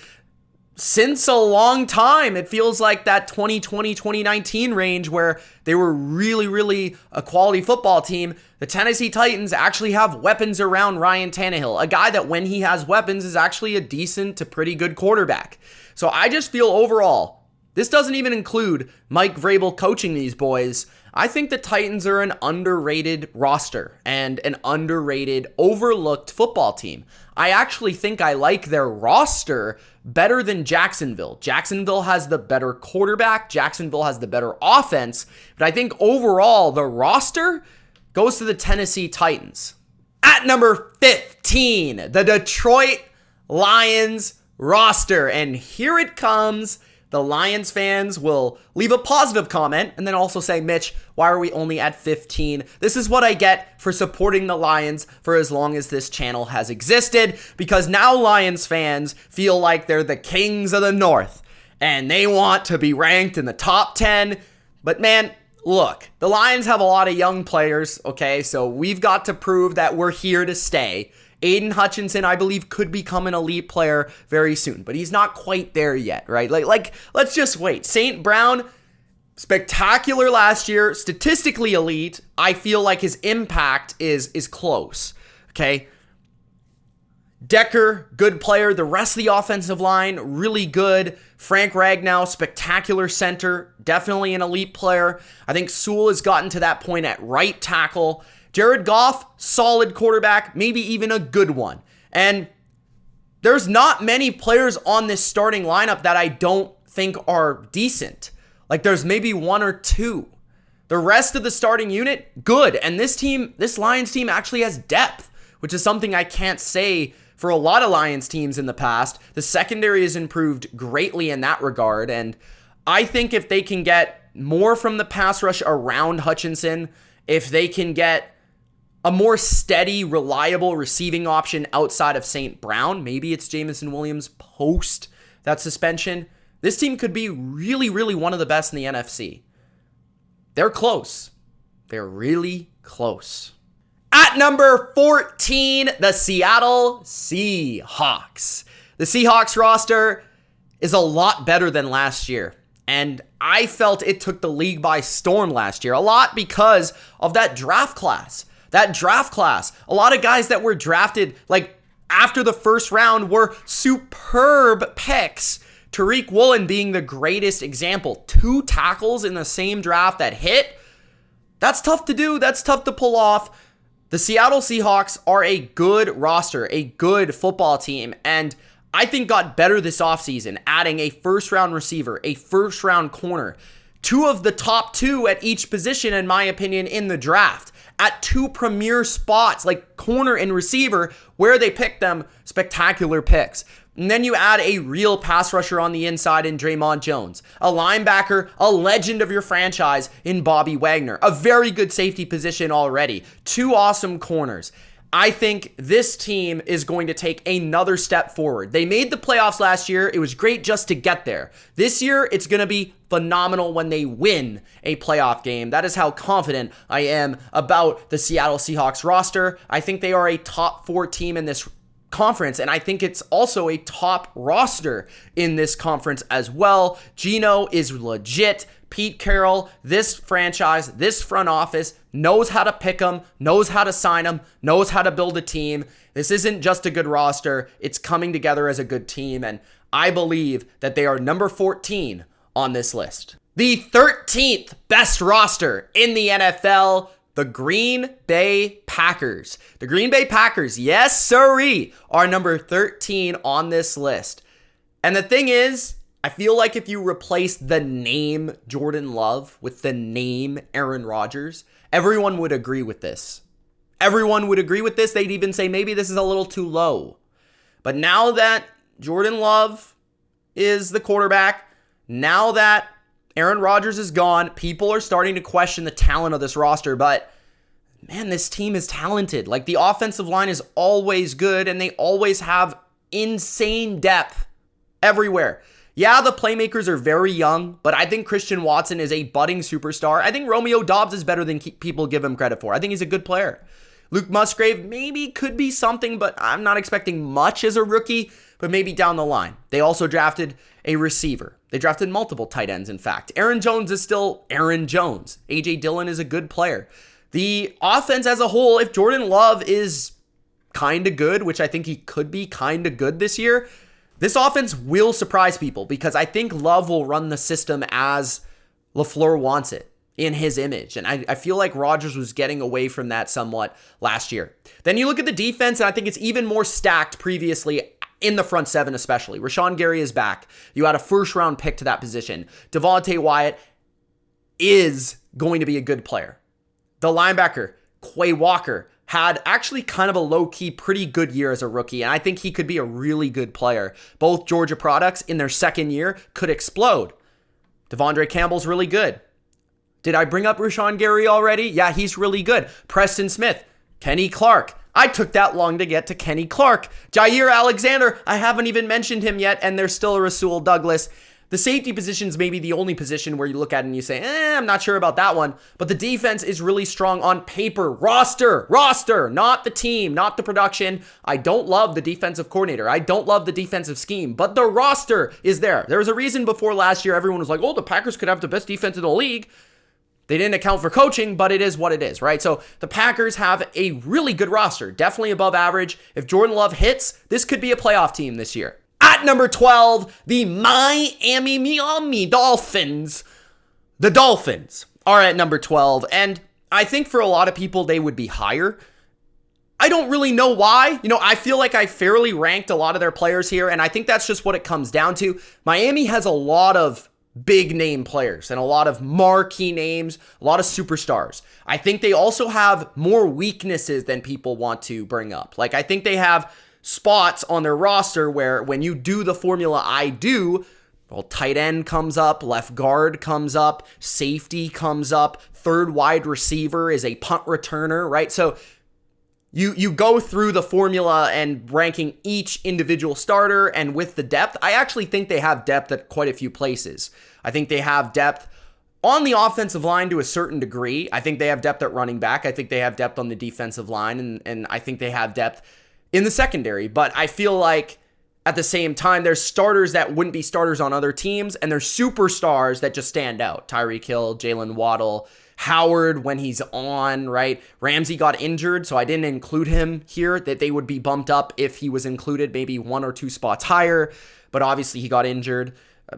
since a long time. It feels like that 2020-2019 range where they were really a quality football team. The Tennessee Titans actually have weapons around Ryan Tannehill, a guy that when he has weapons is actually a decent to pretty good quarterback. So I just feel overall, this doesn't even include Mike Vrabel coaching these boys. I think the Titans are an underrated roster and an underrated, overlooked football team. I actually think I like their roster better than Jacksonville. Jacksonville has the better quarterback. Jacksonville has the better offense. But I think overall, the roster goes to the Tennessee Titans. At number 15, the Detroit Lions roster. And here it comes. The Lions fans will leave a positive comment and then also say, Mitch, why are we only at 15? This is what I get for supporting the Lions for as long as this channel has existed, because now Lions fans feel like they're the kings of the North and they want to be ranked in the top 10. But man, look, the Lions have a lot of young players, okay? So we've got to prove that we're here to stay. Aiden Hutchinson, I believe, could become an elite player very soon, but he's not quite there yet, right? Like, let's just wait. St. Brown, spectacular last year, statistically elite. I feel like his impact is close, okay? Decker, good player. The rest of the offensive line, really good. Frank Ragnow, spectacular center, definitely an elite player. I think Sewell has gotten to that point at right tackle. Jared Goff, solid quarterback, maybe even a good one. And there's not many players on this starting lineup that I don't think are decent. Like there's maybe one or two. The rest of the starting unit, good. And this Lions team actually has depth, which is something I can't say for a lot of Lions teams in the past. The secondary has improved greatly in that regard. And I think if they can get more from the pass rush around Hutchinson, if they can get a more steady, reliable receiving option outside of St. Brown, maybe it's Jameson Williams post that suspension, this team could be really one of the best in the NFC. They're close. They're really close. At number 14, the Seattle Seahawks. The Seahawks roster is a lot better than last year. And I felt it took the league by storm last year, a lot because of that draft class. A lot of guys that were drafted like after the first round were superb picks. Tariq Woolen being the greatest example. 2 tackles in the same draft that hit. That's tough to do. That's tough to pull off. The Seattle Seahawks are a good roster, a good football team, and I think got better this offseason, adding a first-round receiver, a first-round corner. 2 of the top 2 at each position, in my opinion, in the draft. At 2 premier spots, like corner and receiver, where they picked them, spectacular picks. And then you add a real pass rusher on the inside in Draymond Jones. A linebacker, a legend of your franchise in Bobby Wagner. A very good safety position already. 2 awesome corners. I think this team is going to take another step forward. They made the playoffs last year. It was great just to get there. This year, it's going to be phenomenal when they win a playoff game. That is how confident I am about the Seattle Seahawks roster. I think they are a top 4 team in this conference, and I think it's also a top roster in this conference as well. Geno is legit. Pete Carroll, this franchise, this front office knows how to pick them, knows how to sign them, knows how to build a team. This isn't just a good roster. It's coming together as a good team, and I believe that they are number 14 on this list. The 13th best roster in the NFL, the Green Bay Packers. The Green Bay Packers, yes sirree, are number 13 on this list. And the thing is, I feel like if you replace the name Jordan Love with the name Aaron Rodgers, everyone would agree with this. Everyone would agree with this. They'd even say maybe this is a little too low. But now that Jordan Love is the quarterback, now that Aaron Rodgers is gone, people are starting to question the talent of this roster. But man, this team is talented. Like, the offensive line is always good, and they always have insane depth everywhere. Yeah, the playmakers are very young, but I think Christian Watson is a budding superstar. I think Romeo Doubs is better than people give him credit for. I think he's a good player. Luke Musgrave maybe could be something, but I'm not expecting much as a rookie, but maybe down the line. They also drafted a receiver. They drafted multiple tight ends, in fact. Aaron Jones is still Aaron Jones. A.J. Dillon is a good player. The offense as a whole, if Jordan Love is kind of good, which I think he could be kind of good this year, this offense will surprise people because I think Love will run the system as LaFleur wants it in his image. And I feel like Rodgers was getting away from that somewhat last year. Then you look at the defense, and I think it's even more stacked previously in the front seven especially. Rashawn Gary is back. You had a first-round pick to that position. Devontae Wyatt is going to be a good player. The linebacker, Quay Walker, had actually kind of a low-key pretty good year as a rookie, and I think he could be a really good player. Both Georgia products in their second year could explode. Devondre Campbell's really good. Did I bring up Rashawn Gary already? Yeah, he's really good. Preston Smith, Kenny Clark. I took that long to get to Kenny Clark. Jair Alexander, I haven't even mentioned him yet, and there's still a Rasul Douglas. The safety position is maybe the only position where you look at it and you say, I'm not sure about that one. But the defense is really strong on paper. Roster, not the team, not the production. I don't love the defensive coordinator. I don't love the defensive scheme. But the roster is there. There was a reason before last year everyone was like, the Packers could have the best defense in the league. They didn't account for coaching, but it is what it is, right? So the Packers have a really good roster, definitely above average. If Jordan Love hits, this could be a playoff team this year. At number 12, the Miami Dolphins. The Dolphins are at number 12, and I think for a lot of people, they would be higher. I don't really know why. I feel like I fairly ranked a lot of their players here, and I think that's just what it comes down to. Miami has a lot of big name players and a lot of marquee names, a lot of superstars. I think they also have more weaknesses than people want to bring up. Like, I think they have spots on their roster where when you do the formula I do, tight end comes up, left guard comes up, safety comes up, third wide receiver is a punt returner, right? So you go through the formula and ranking each individual starter, and with the depth, I actually think they have depth at quite a few places. I think they have depth on the offensive line to a certain degree. I think they have depth at running back. I think they have depth on the defensive line, and I think they have depth in the secondary. But I feel like at the same time, there's starters that wouldn't be starters on other teams, and there's superstars that just stand out. Tyreek Hill, Jalen Waddle, Howard when he's on, right? Ramsey got injured, so I didn't include him here, that they would be bumped up if he was included, maybe 1 or 2 spots higher, but obviously he got injured.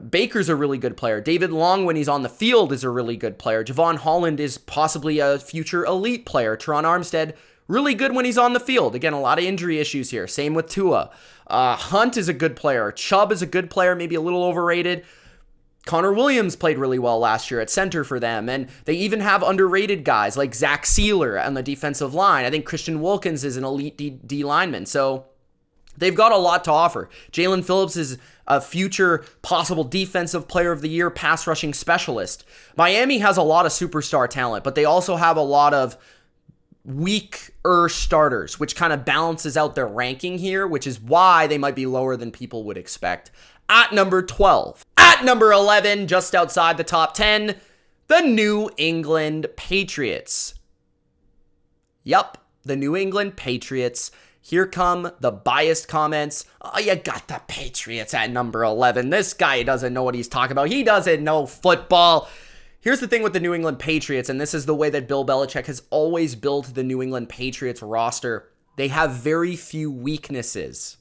Baker's a really good player. David Long, when he's on the field, is a really good player. Javon Holland is possibly a future elite player. Teron Armstead, really good when he's on the field. Again, a lot of injury issues here. Same with Tua. Hunt is a good player. Chubb is a good player, maybe a little overrated. Connor Williams played really well last year at center for them, and they even have underrated guys like Zach Sealer on the defensive line. I think Christian Wilkins is an elite D lineman, so they've got a lot to offer. Jalen Phillips is a future possible defensive player of the year, pass rushing specialist. Miami has a lot of superstar talent, but they also have a lot of weaker starters, which kind of balances out their ranking here, which is why they might be lower than people would expect. At number 12. At number 11, just outside the top 10, the New England Patriots. Yup, the New England Patriots. Here come the biased comments. Oh, you got the Patriots at number 11. This guy doesn't know what he's talking about. He doesn't know football. Here's the thing with the New England Patriots, and this is the way that Bill Belichick has always built the New England Patriots roster. They have very few weaknesses,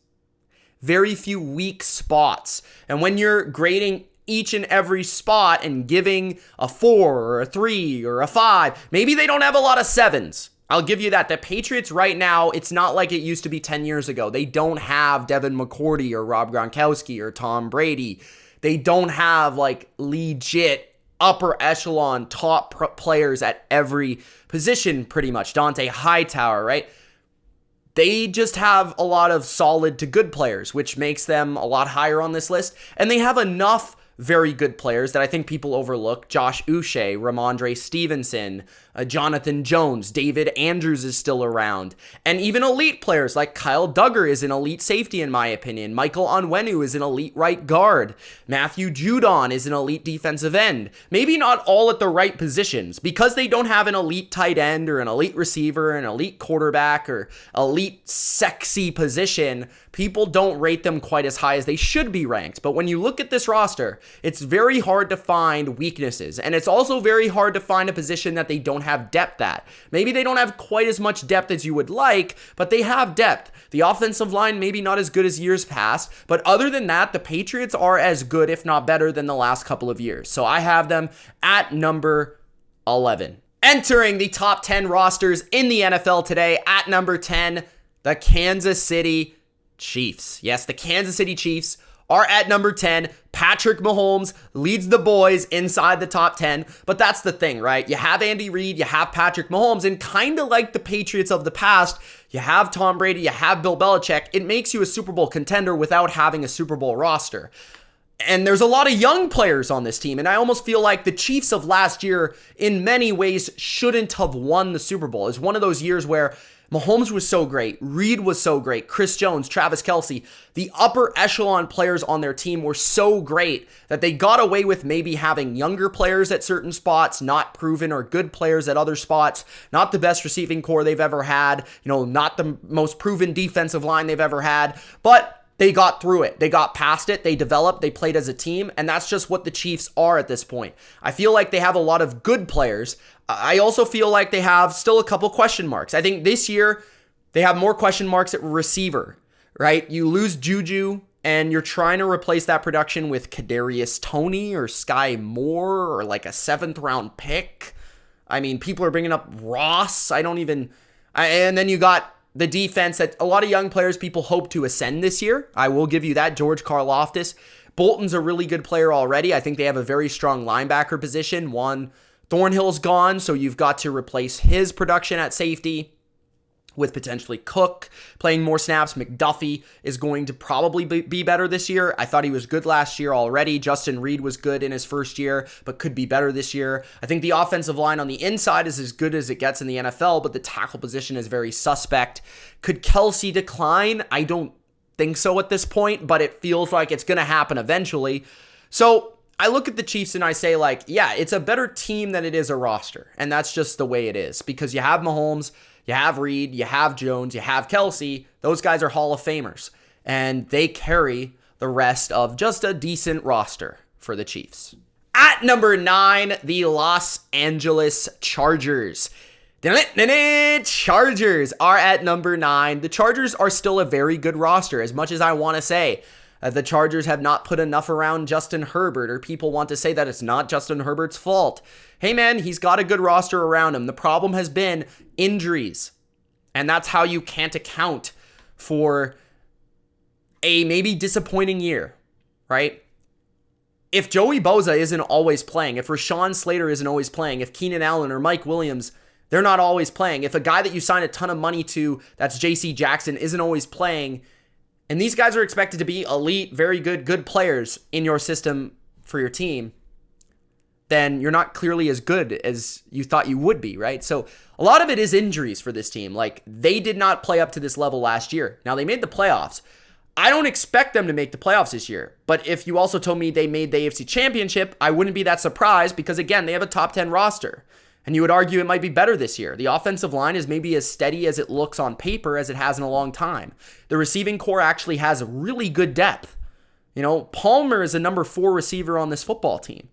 very few weak spots. And when you're grading each and every spot and giving a 4 or a 3 or a 5, maybe they don't have a lot of 7s. I'll give you that. The Patriots right now, it's not like it used to be 10 years ago. They don't have Devin McCourty or Rob Gronkowski or Tom Brady. They don't have like legit upper echelon top players at every position pretty much. Dante Hightower, right? They just have a lot of solid to good players, which makes them a lot higher on this list. And they have enough very good players that I think people overlook. Josh Uche, Ramondre Stevenson, Jonathan Jones, David Andrews is still around. And even elite players like Kyle Duggar is an elite safety in my opinion. Michael Onwenu is an elite right guard. Matthew Judon is an elite defensive end. Maybe not all at the right positions because they don't have an elite tight end or an elite receiver, an elite quarterback or elite sexy position. People don't rate them quite as high as they should be ranked. But when you look at this roster, it's very hard to find weaknesses. And it's also very hard to find a position that they don't have depth at. Maybe they don't have quite as much depth as you would like, but they have depth. The offensive line, maybe not as good as years past, but other than that, the Patriots are as good, if not better, than the last couple of years. So I have them at number 11. Entering the top 10 rosters in the NFL today, at number 10, the Kansas City Chiefs. Yes, the Kansas City Chiefs are at number 10. Patrick Mahomes leads the boys inside the top 10. But that's the thing, right? You have Andy Reid, you have Patrick Mahomes, and kind of like the Patriots of the past, you have Tom Brady, you have Bill Belichick. It makes you a Super Bowl contender without having a Super Bowl roster. And there's a lot of young players on this team, and I almost feel like the Chiefs of last year, in many ways, shouldn't have won the Super Bowl. It's one of those years where Mahomes was so great, Reed was so great, Chris Jones, Travis Kelce, the upper echelon players on their team were so great that they got away with maybe having younger players at certain spots, not proven or good players at other spots, not the best receiving core they've ever had, not the most proven defensive line they've ever had, but they got through it. They got past it. They developed. They played as a team. And that's just what the Chiefs are at this point. I feel like they have a lot of good players. I also feel like they have still a couple question marks. I think this year they have more question marks at receiver, right? You lose Juju and you're trying to replace that production with Kadarius Toney or Sky Moore or like a 7th round pick. I mean, people are bringing up Ross. And then you got the defense that a lot of young players people hope to ascend this year. I will give you that. George Karlaftis. Bolton's a really good player already. I think they have a very strong linebacker position. Juan Thornhill's gone, so you've got to replace his production at safety with potentially Cook playing more snaps. McDuffie is going to probably be better this year. I thought he was good last year already. Justin Reed was good in his first year, but could be better this year. I think the offensive line on the inside is as good as it gets in the NFL, but the tackle position is very suspect. Could Kelce decline? I don't think so at this point, but it feels like it's going to happen eventually. So I look at the Chiefs and I say, yeah, it's a better team than it is a roster. And that's just the way it is because you have Mahomes, you have Reed, you have Jones, you have Kelce. Those guys are Hall of Famers. And they carry the rest of just a decent roster for the Chiefs. At number 9, the Los Angeles Chargers. Chargers are at number 9. The Chargers are still a very good roster, as much as I want to say the Chargers have not put enough around Justin Herbert, or people want to say that it's not Justin Herbert's fault. Hey man, he's got a good roster around him. The problem has been injuries, and that's how you can't account for a maybe disappointing year, right? If Joey Bosa isn't always playing, if Rashawn Slater isn't always playing, if Keenan Allen or Mike Williams, they're not always playing, if a guy that you sign a ton of money to, that's J.C. Jackson, isn't always playing, and these guys are expected to be elite, very good players in your system for your team, then you're not clearly as good as you thought you would be, right? So a lot of it is injuries for this team. Like, they did not play up to this level last year. Now, they made the playoffs. I don't expect them to make the playoffs this year. But if you also told me they made the AFC Championship, I wouldn't be that surprised because, again, they have a top 10 roster. And you would argue it might be better this year. The offensive line is maybe as steady as it looks on paper as it has in a long time. The receiving core actually has really good depth. You know, Palmer is a number 4 receiver on this football team.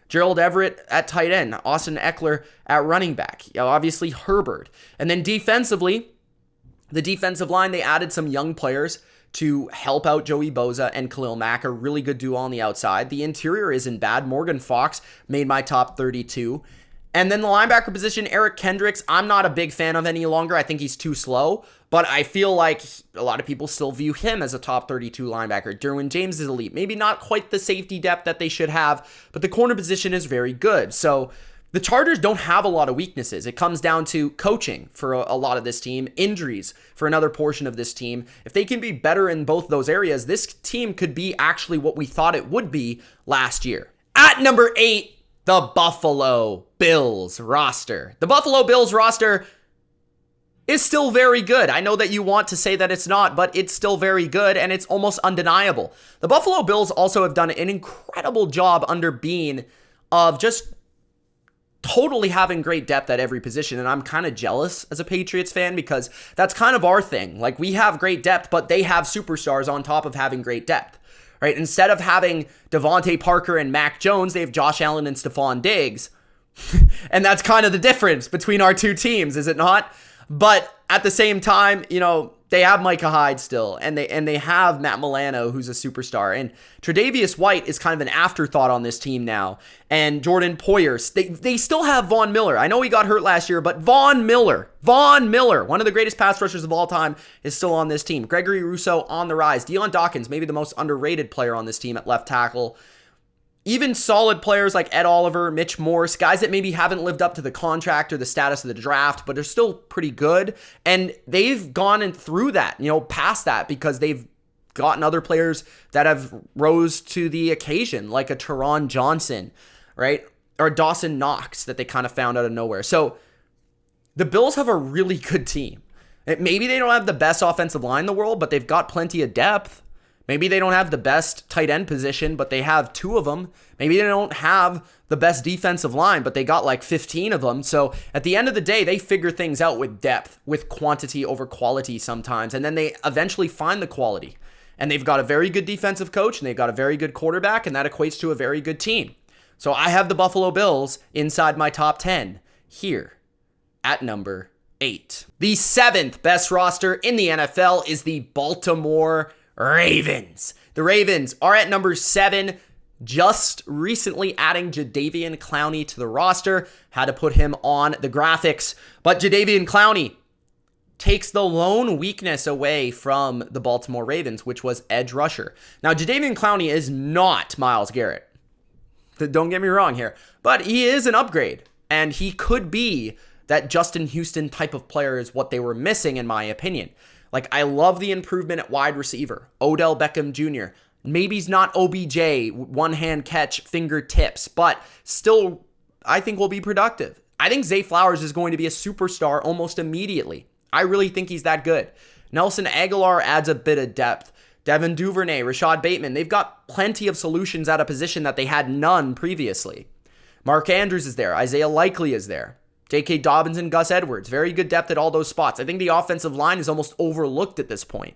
Gerald Everett at tight end. Austin Eckler at running back. You know, obviously Herbert. And then defensively, the defensive line, they added some young players to help out Joey Bosa and Khalil Mack, a really good duo on the outside. The interior isn't bad. Morgan Fox made my top 32. And then the linebacker position, Eric Kendricks, I'm not a big fan of any longer. I think he's too slow, but I feel like a lot of people still view him as a top 32 linebacker. Derwin James is elite. Maybe not quite the safety depth that they should have, but the corner position is very good. So the Chargers don't have a lot of weaknesses. It comes down to coaching for a lot of this team, injuries for another portion of this team. If they can be better in both those areas, this team could be actually what we thought it would be last year. At number 8, the Buffalo Bills roster. The Buffalo Bills roster is still very good. I know that you want to say that it's not, but it's still very good, and it's almost undeniable. The Buffalo Bills also have done an incredible job under Bean of just totally having great depth at every position, and I'm kind of jealous as a Patriots fan because that's kind of our thing. Like, we have great depth, but they have superstars on top of having great depth. Right? Instead of having Devontae Parker and Mac Jones, they have Josh Allen and Stephon Diggs. And that's kind of the difference between our two teams, is it not? But at the same time, you know, they have Micah Hyde still, and they have Matt Milano, who's a superstar. And Tre'Davious White is kind of an afterthought on this team now. And Jordan Poyer, they still have Von Miller. I know he got hurt last year, but Von Miller, one of the greatest pass rushers of all time, is still on this team. Gregory Rousseau on the rise. Deion Dawkins, maybe the most underrated player on this team at left tackle. Even solid players like Ed Oliver, Mitch Morse, guys that maybe haven't lived up to the contract or the status of the draft, but they're still pretty good. And they've gone through that, you know, past that, because they've gotten other players that have rose to the occasion, like a Teron Johnson, right? Or Dawson Knox that they kind of found out of nowhere. So the Bills have a really good team. Maybe they don't have the best offensive line in the world, but they've got plenty of depth. Maybe they don't have the best tight end position, but they have 2 of them. Maybe they don't have the best defensive line, but they got like 15 of them. So at the end of the day, they figure things out with depth, with quantity over quality sometimes. And then they eventually find the quality. And they've got a very good defensive coach, and they've got a very good quarterback, and that equates to a very good team. So I have the Buffalo Bills inside my top 10 here at number 8. The 7th best roster in the NFL is the Baltimore Ravens. The Ravens are at number 7, just recently adding Jadeveon Clowney to the roster. Had to put him on the graphics. But Jadeveon Clowney takes the lone weakness away from the Baltimore Ravens, which was edge rusher. Now, Jadeveon Clowney is not Myles Garrett. Don't get me wrong here. But he is an upgrade. And he could be that Justin Houston type of player is what they were missing, in my opinion. Like, I love the improvement at wide receiver. Odell Beckham Jr. Maybe he's not OBJ, one-hand catch, fingertips, but still, I think will be productive. I think Zay Flowers is going to be a superstar almost immediately. I really think he's that good. Nelson Aguilar adds a bit of depth. Devin Duvernay, Rashad Bateman, they've got plenty of solutions at a position that they had none previously. Mark Andrews is there. Isaiah Likely is there. J.K. Dobbins and Gus Edwards. Very good depth at all those spots. I think the offensive line is almost overlooked at this point.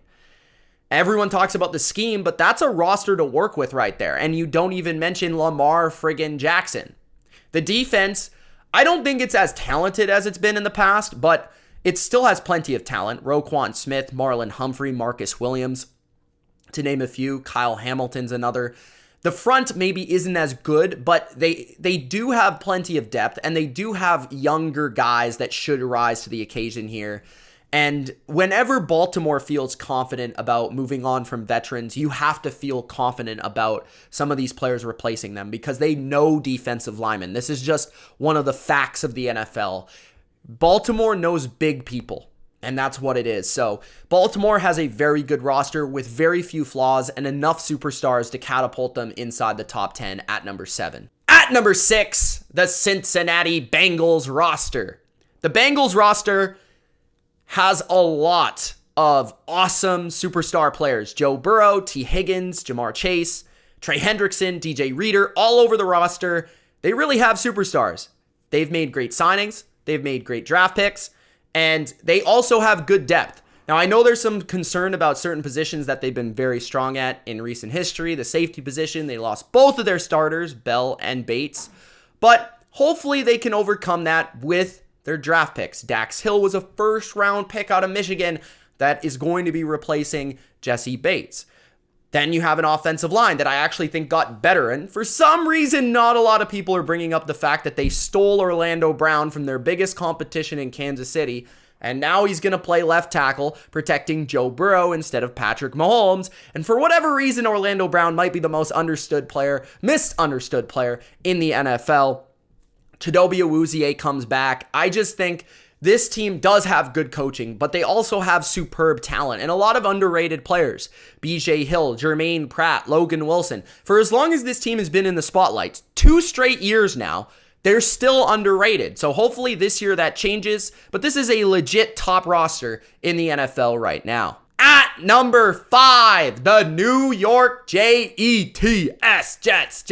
Everyone talks about the scheme, but that's a roster to work with right there. And you don't even mention Lamar friggin' Jackson. The defense, I don't think it's as talented as it's been in the past, but it still has plenty of talent. Roquan Smith, Marlon Humphrey, Marcus Williams, to name a few. Kyle Hamilton's another. The front maybe isn't as good, but they do have plenty of depth, and they do have younger guys that should rise to the occasion here. And whenever Baltimore feels confident about moving on from veterans, you have to feel confident about some of these players replacing them because they know defensive linemen. This is just one of the facts of the NFL. Baltimore knows big people. And that's what it is. So Baltimore has a very good roster with very few flaws and enough superstars to catapult them inside the top 10 at number 7. At At number 6, the Cincinnati Bengals roster. The Bengals roster has a lot of awesome superstar players. Joe Burrow, T. Higgins, Jamar Chase, Trey Hendrickson, DJ Reader, all over the roster. They really have superstars. They've made great signings. They've made great draft picks. And they also have good depth. Now, I know there's some concern about certain positions that they've been very strong at in recent history. The safety position, they lost both of their starters, Bell and Bates. But hopefully they can overcome that with their draft picks. Dax Hill was a first-round pick out of Michigan that is going to be replacing Jesse Bates. Then you have an offensive line that I actually think got better. And for some reason, not a lot of people are bringing up the fact that they stole Orlando Brown from their biggest competition in Kansas City. And now he's going to play left tackle, protecting Joe Burrow instead of Patrick Mahomes. And for whatever reason, Orlando Brown might be the most misunderstood player in the NFL. Chidobe Awuzie comes back. I just think this team does have good coaching, but they also have superb talent and a lot of underrated players. BJ Hill, Jermaine Pratt, Logan Wilson. For as long as this team has been in the spotlight, 2 straight years now, they're still underrated. So hopefully this year that changes, but this is a legit top roster in the NFL right now. At number 5, the New York Jets. Jets.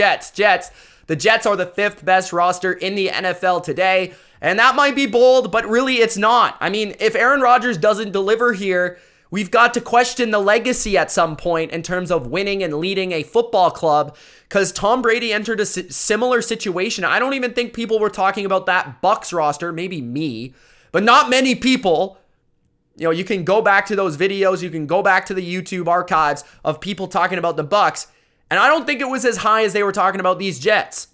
The Jets are the 5th best roster in the NFL today. And that might be bold, but really it's not. I mean, if Aaron Rodgers doesn't deliver here, we've got to question the legacy at some point in terms of winning and leading a football club, because Tom Brady entered a similar situation. I don't even think people were talking about that Bucs roster, maybe me, but not many people. You know, you can go back to those videos, you can go back to the YouTube archives of people talking about the Bucs, and I don't think it was as high as they were talking about these Jets.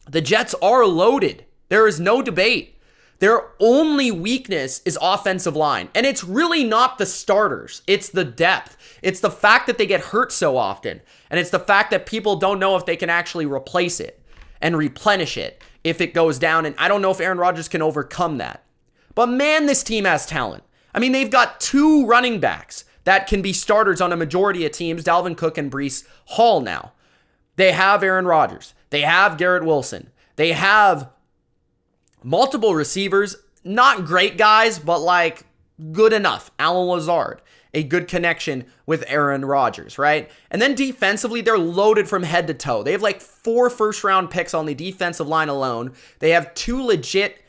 The Jets are loaded. There is no debate. Their only weakness is offensive line. And it's really not the starters. It's the depth. It's the fact that they get hurt so often. And it's the fact that people don't know if they can actually replace it and replenish it if it goes down. And I don't know if Aaron Rodgers can overcome that. But man, this team has talent. I mean, they've got 2 running backs that can be starters on a majority of teams, Dalvin Cook and Breece Hall now. They have Aaron Rodgers. They have Garrett Wilson. They have multiple receivers, not great guys, but like good enough. Alan Lazard, a good connection with Aaron Rodgers, right? And then defensively, they're loaded from head to toe. They have like 4 first-round picks on the defensive line alone. They have 2 legit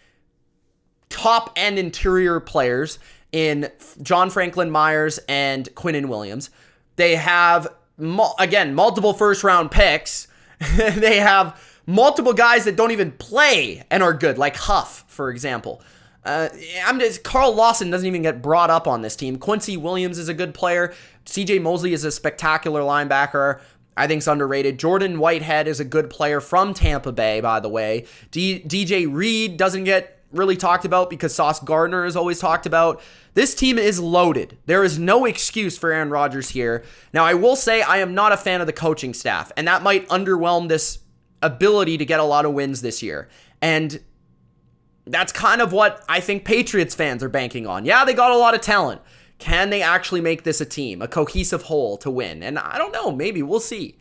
top-end interior players in John Franklin Myers and Quinnen Williams. They have, again, multiple first-round picks. They have multiple guys that don't even play and are good, like Huff, for example. Carl Lawson doesn't even get brought up on this team. Quincy Williams is a good player. CJ Mosley is a spectacular linebacker. I think it's underrated. Jordan Whitehead is a good player from Tampa Bay, by the way. DJ Reed doesn't get really talked about because Sauce Gardner is always talked about. This team is loaded. There is no excuse for Aaron Rodgers here. Now, I will say I am not a fan of the coaching staff, and that might underwhelm this ability to get a lot of wins this year. And that's kind of what I think Patriots fans are banking on. Yeah, they got a lot of talent. Can they actually make this a team, a cohesive whole to win? And I don't know, maybe. We'll see.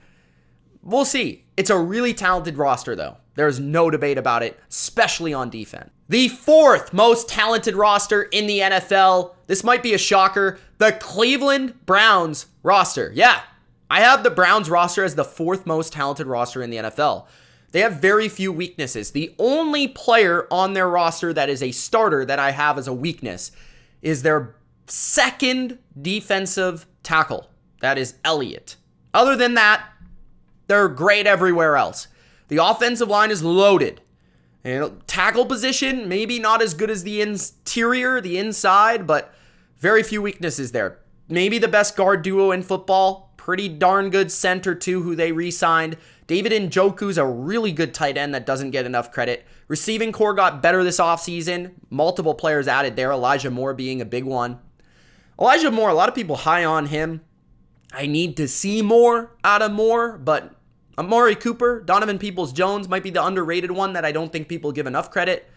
We'll see. It's a really talented roster, though. There's no debate about it, especially on defense. The 4th most talented roster in the NFL. This might be a shocker. The Cleveland Browns roster. Yeah, I have the Browns roster as the 4th most talented roster in the NFL. They have very few weaknesses. The only player on their roster that is a starter that I have as a weakness is their 2nd defensive tackle. That is Elliott. Other than that, they're great everywhere else. The offensive line is loaded. And tackle position, maybe not as good as the interior, the inside, but very few weaknesses there. Maybe the best guard duo in football. Pretty darn good center, too, who they re-signed. David Njoku's a really good tight end that doesn't get enough credit. Receiving core got better this offseason. Multiple players added there, Elijah Moore being a big one. Elijah Moore, a lot of people high on him. I need to see more out of Moore, but Amari Cooper, Donovan Peoples-Jones might be the underrated one that I don't think people give enough credit.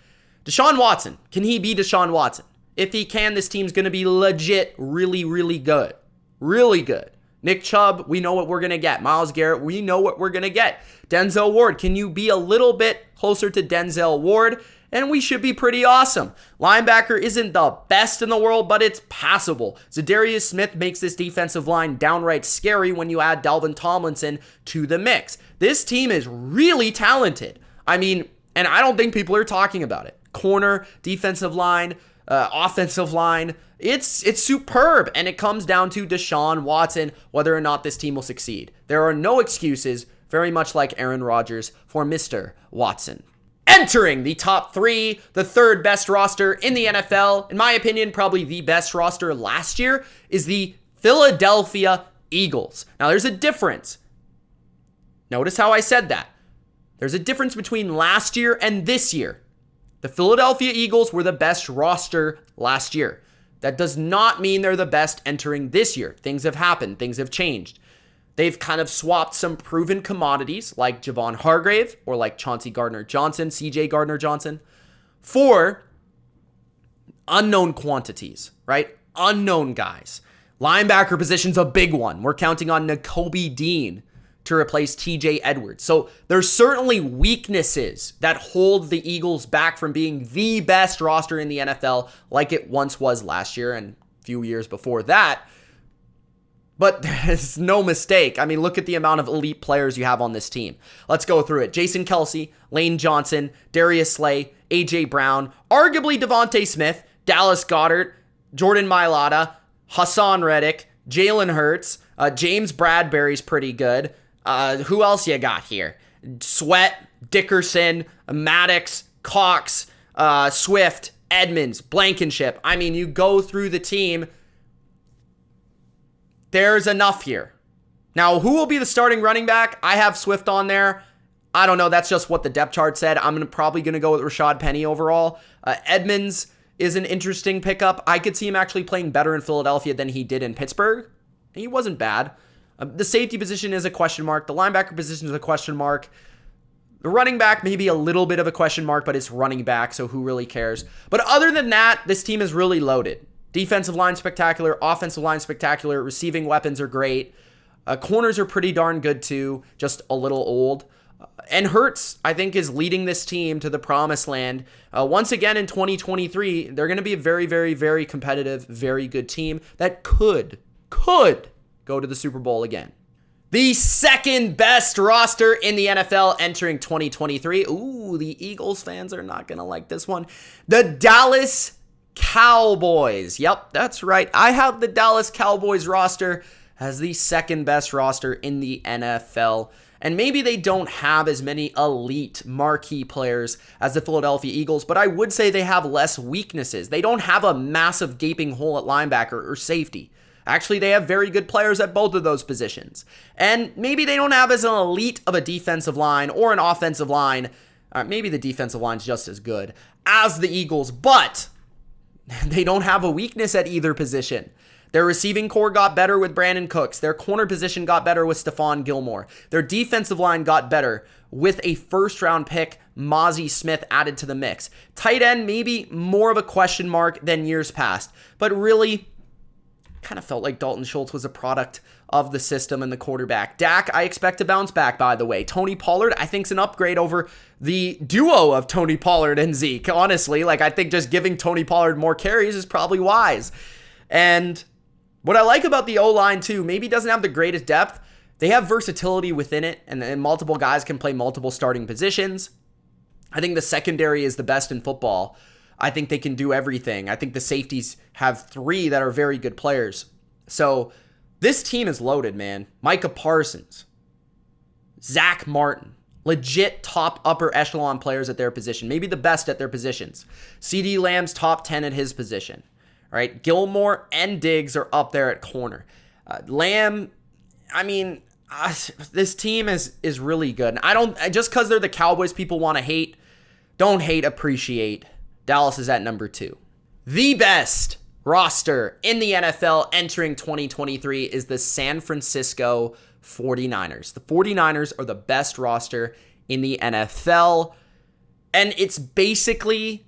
Deshaun Watson, can he be Deshaun Watson? If he can, this team's going to be legit really, really good. Really good. Nick Chubb, we know what we're going to get. Myles Garrett, we know what we're going to get. Denzel Ward, can you be a little bit closer to Denzel Ward? And we should be pretty awesome. Linebacker isn't the best in the world, but it's passable. Zadarius Smith makes this defensive line downright scary when you add Dalvin Tomlinson to the mix. This team is really talented. I mean, and I don't think people are talking about it. Corner, defensive line, offensive line, it's superb, and it comes down to Deshaun Watson, whether or not this team will succeed. There are no excuses, very much like Aaron Rodgers, for Mr. Watson. Entering the top 3, the third best roster in the NFL, in my opinion, probably the best roster last year, is the Philadelphia Eagles. Now, there's a difference. Notice how I said that. There's a difference between last year and this year. The Philadelphia Eagles were the best roster last year. That does not mean they're the best entering this year. Things have happened. Things have changed. They've kind of swapped some proven commodities like Javon Hargrave or like Chauncey Gardner-Johnson, CJ Gardner-Johnson, for unknown quantities, right? Unknown guys. Linebacker position's a big one. We're counting on Nakobe Dean to replace TJ Edwards. So there's certainly weaknesses that hold the Eagles back from being the best roster in the NFL like it once was last year and a few years before that. But there's no mistake. I mean, look at the amount of elite players you have on this team. Let's go through it. Jason Kelce, Lane Johnson, Darius Slay, A.J. Brown, arguably Devontae Smith, Dallas Goedert, Jordan Mailata, Hassan Reddick, Jalen Hurts, James Bradbury's pretty good. Who else you got here? Sweat, Dickerson, Maddox, Cox, Swift, Edmonds, Blankenship. I mean, you go through the team. There's enough here. Now, who will be the starting running back? I have Swift on there. I don't know. That's just what the depth chart said. I'm probably going to go with Rashad Penny overall. Edmonds is an interesting pickup. I could see him actually playing better in Philadelphia than he did in Pittsburgh. He wasn't bad. The safety position is a question mark. The linebacker position is a question mark. The running back, maybe a little bit of a question mark, but it's running back, so who really cares? But other than that, this team is really loaded. Defensive line spectacular, offensive line spectacular, receiving weapons are great. Corners are pretty darn good too, just a little old. And Hurts, I think, is leading this team to the promised land. Once again in 2023, they're going to be a very, very, very competitive, very good team that could go to the Super Bowl again. The second best roster in the NFL entering 2023. Ooh, the Eagles fans are not going to like this one. The Dallas Cowboys. Yep, that's right. I have the Dallas Cowboys roster as the second best roster in the NFL. And maybe they don't have as many elite marquee players as the Philadelphia Eagles, but I would say they have less weaknesses. They don't have a massive gaping hole at linebacker or safety. Actually, they have very good players at both of those positions. And maybe they don't have as an elite of a defensive line or an offensive line. Maybe the defensive line's just as good as the Eagles, but they don't have a weakness at either position. Their receiving core got better with Brandon Cooks. Their corner position got better with Stephon Gilmore. Their defensive line got better with a first-round pick, Mozzie Smith, added to the mix. Tight end, maybe more of a question mark than years past, but really kind of felt like Dalton Schultz was a product of the system and the quarterback. Dak, I expect to bounce back, by the way. Tony Pollard, I think, is an upgrade over the duo of Tony Pollard and Zeke. Honestly, I think just giving Tony Pollard more carries is probably wise. And what I like about the O-line, too, maybe doesn't have the greatest depth. They have versatility within it, and multiple guys can play multiple starting positions. I think the secondary is the best in football. I think they can do everything. I think the safeties have 3 that are very good players. So this team is loaded, man. Micah Parsons, Zach Martin, legit top upper echelon players at their position, maybe the best at their positions. CeeDee Lamb's top 10 at his position. All right, Gilmore and Diggs are up there at corner. Lamb, I mean, this team is really good. And I don't, just because they're the Cowboys people want to hate, don't hate, appreciate. Dallas is at number 2. The best roster in the NFL entering 2023 is the San Francisco 49ers. The 49ers are the best roster in the NFL, and it's basically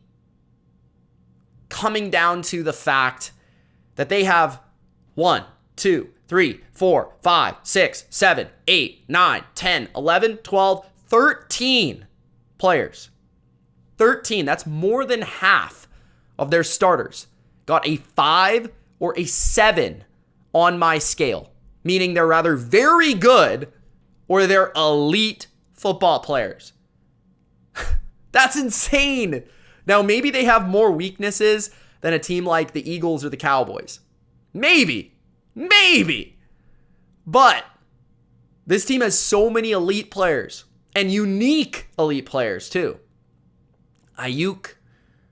coming down to the fact that they have 1, 2, 3, 4, 5, 6, 7, 8, 9, 10, 11, 12, 13 players. 13, that's more than half of their starters got a 5 or a 7 on my scale, meaning they're rather very good or they're elite football players. That's insane. Now, maybe they have more weaknesses than a team like the Eagles or the Cowboys. Maybe. But this team has so many elite players and unique elite players too. Ayuk,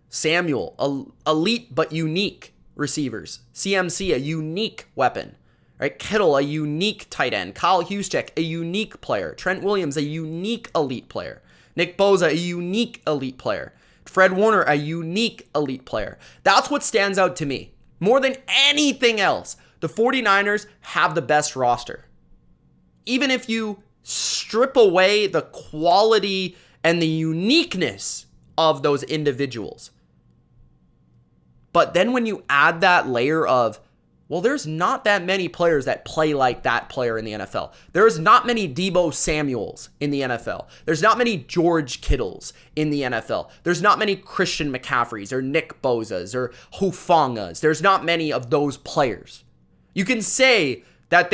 Samuel, elite but unique receivers. CMC, a unique weapon. Right? Kittle, a unique tight end. Kyle Juszczyk, a unique player. Trent Williams, a unique elite player. Nick Bosa, a unique elite player. Fred Warner, a unique elite player. That's what stands out to me. More than anything else, the 49ers have the best roster. Even if you strip away the quality and the uniqueness of those individuals. But then when you add that layer of, well, there's not that many players that play like that player in the NFL. There's not many Deebo Samuels in the NFL. There's not many George Kittles in the NFL. There's not many Christian McCaffreys or Nick Bosas or Hufangas. There's not many of those players. You can say that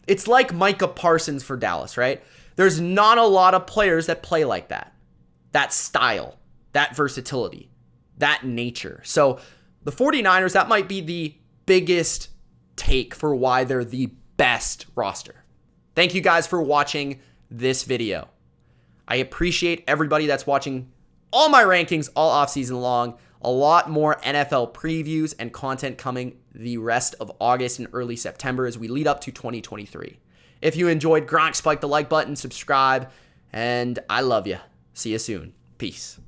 it's like Micah Parsons for Dallas, right? There's not a lot of players that play like that. That style, that versatility, that nature. So the 49ers, that might be the biggest take for why they're the best roster. Thank you guys for watching this video. I appreciate everybody that's watching all my rankings all offseason long. A lot more NFL previews and content coming the rest of August and early September as we lead up to 2023. If you enjoyed, Gronk, spike the like button, subscribe, and I love you. See you soon. Peace.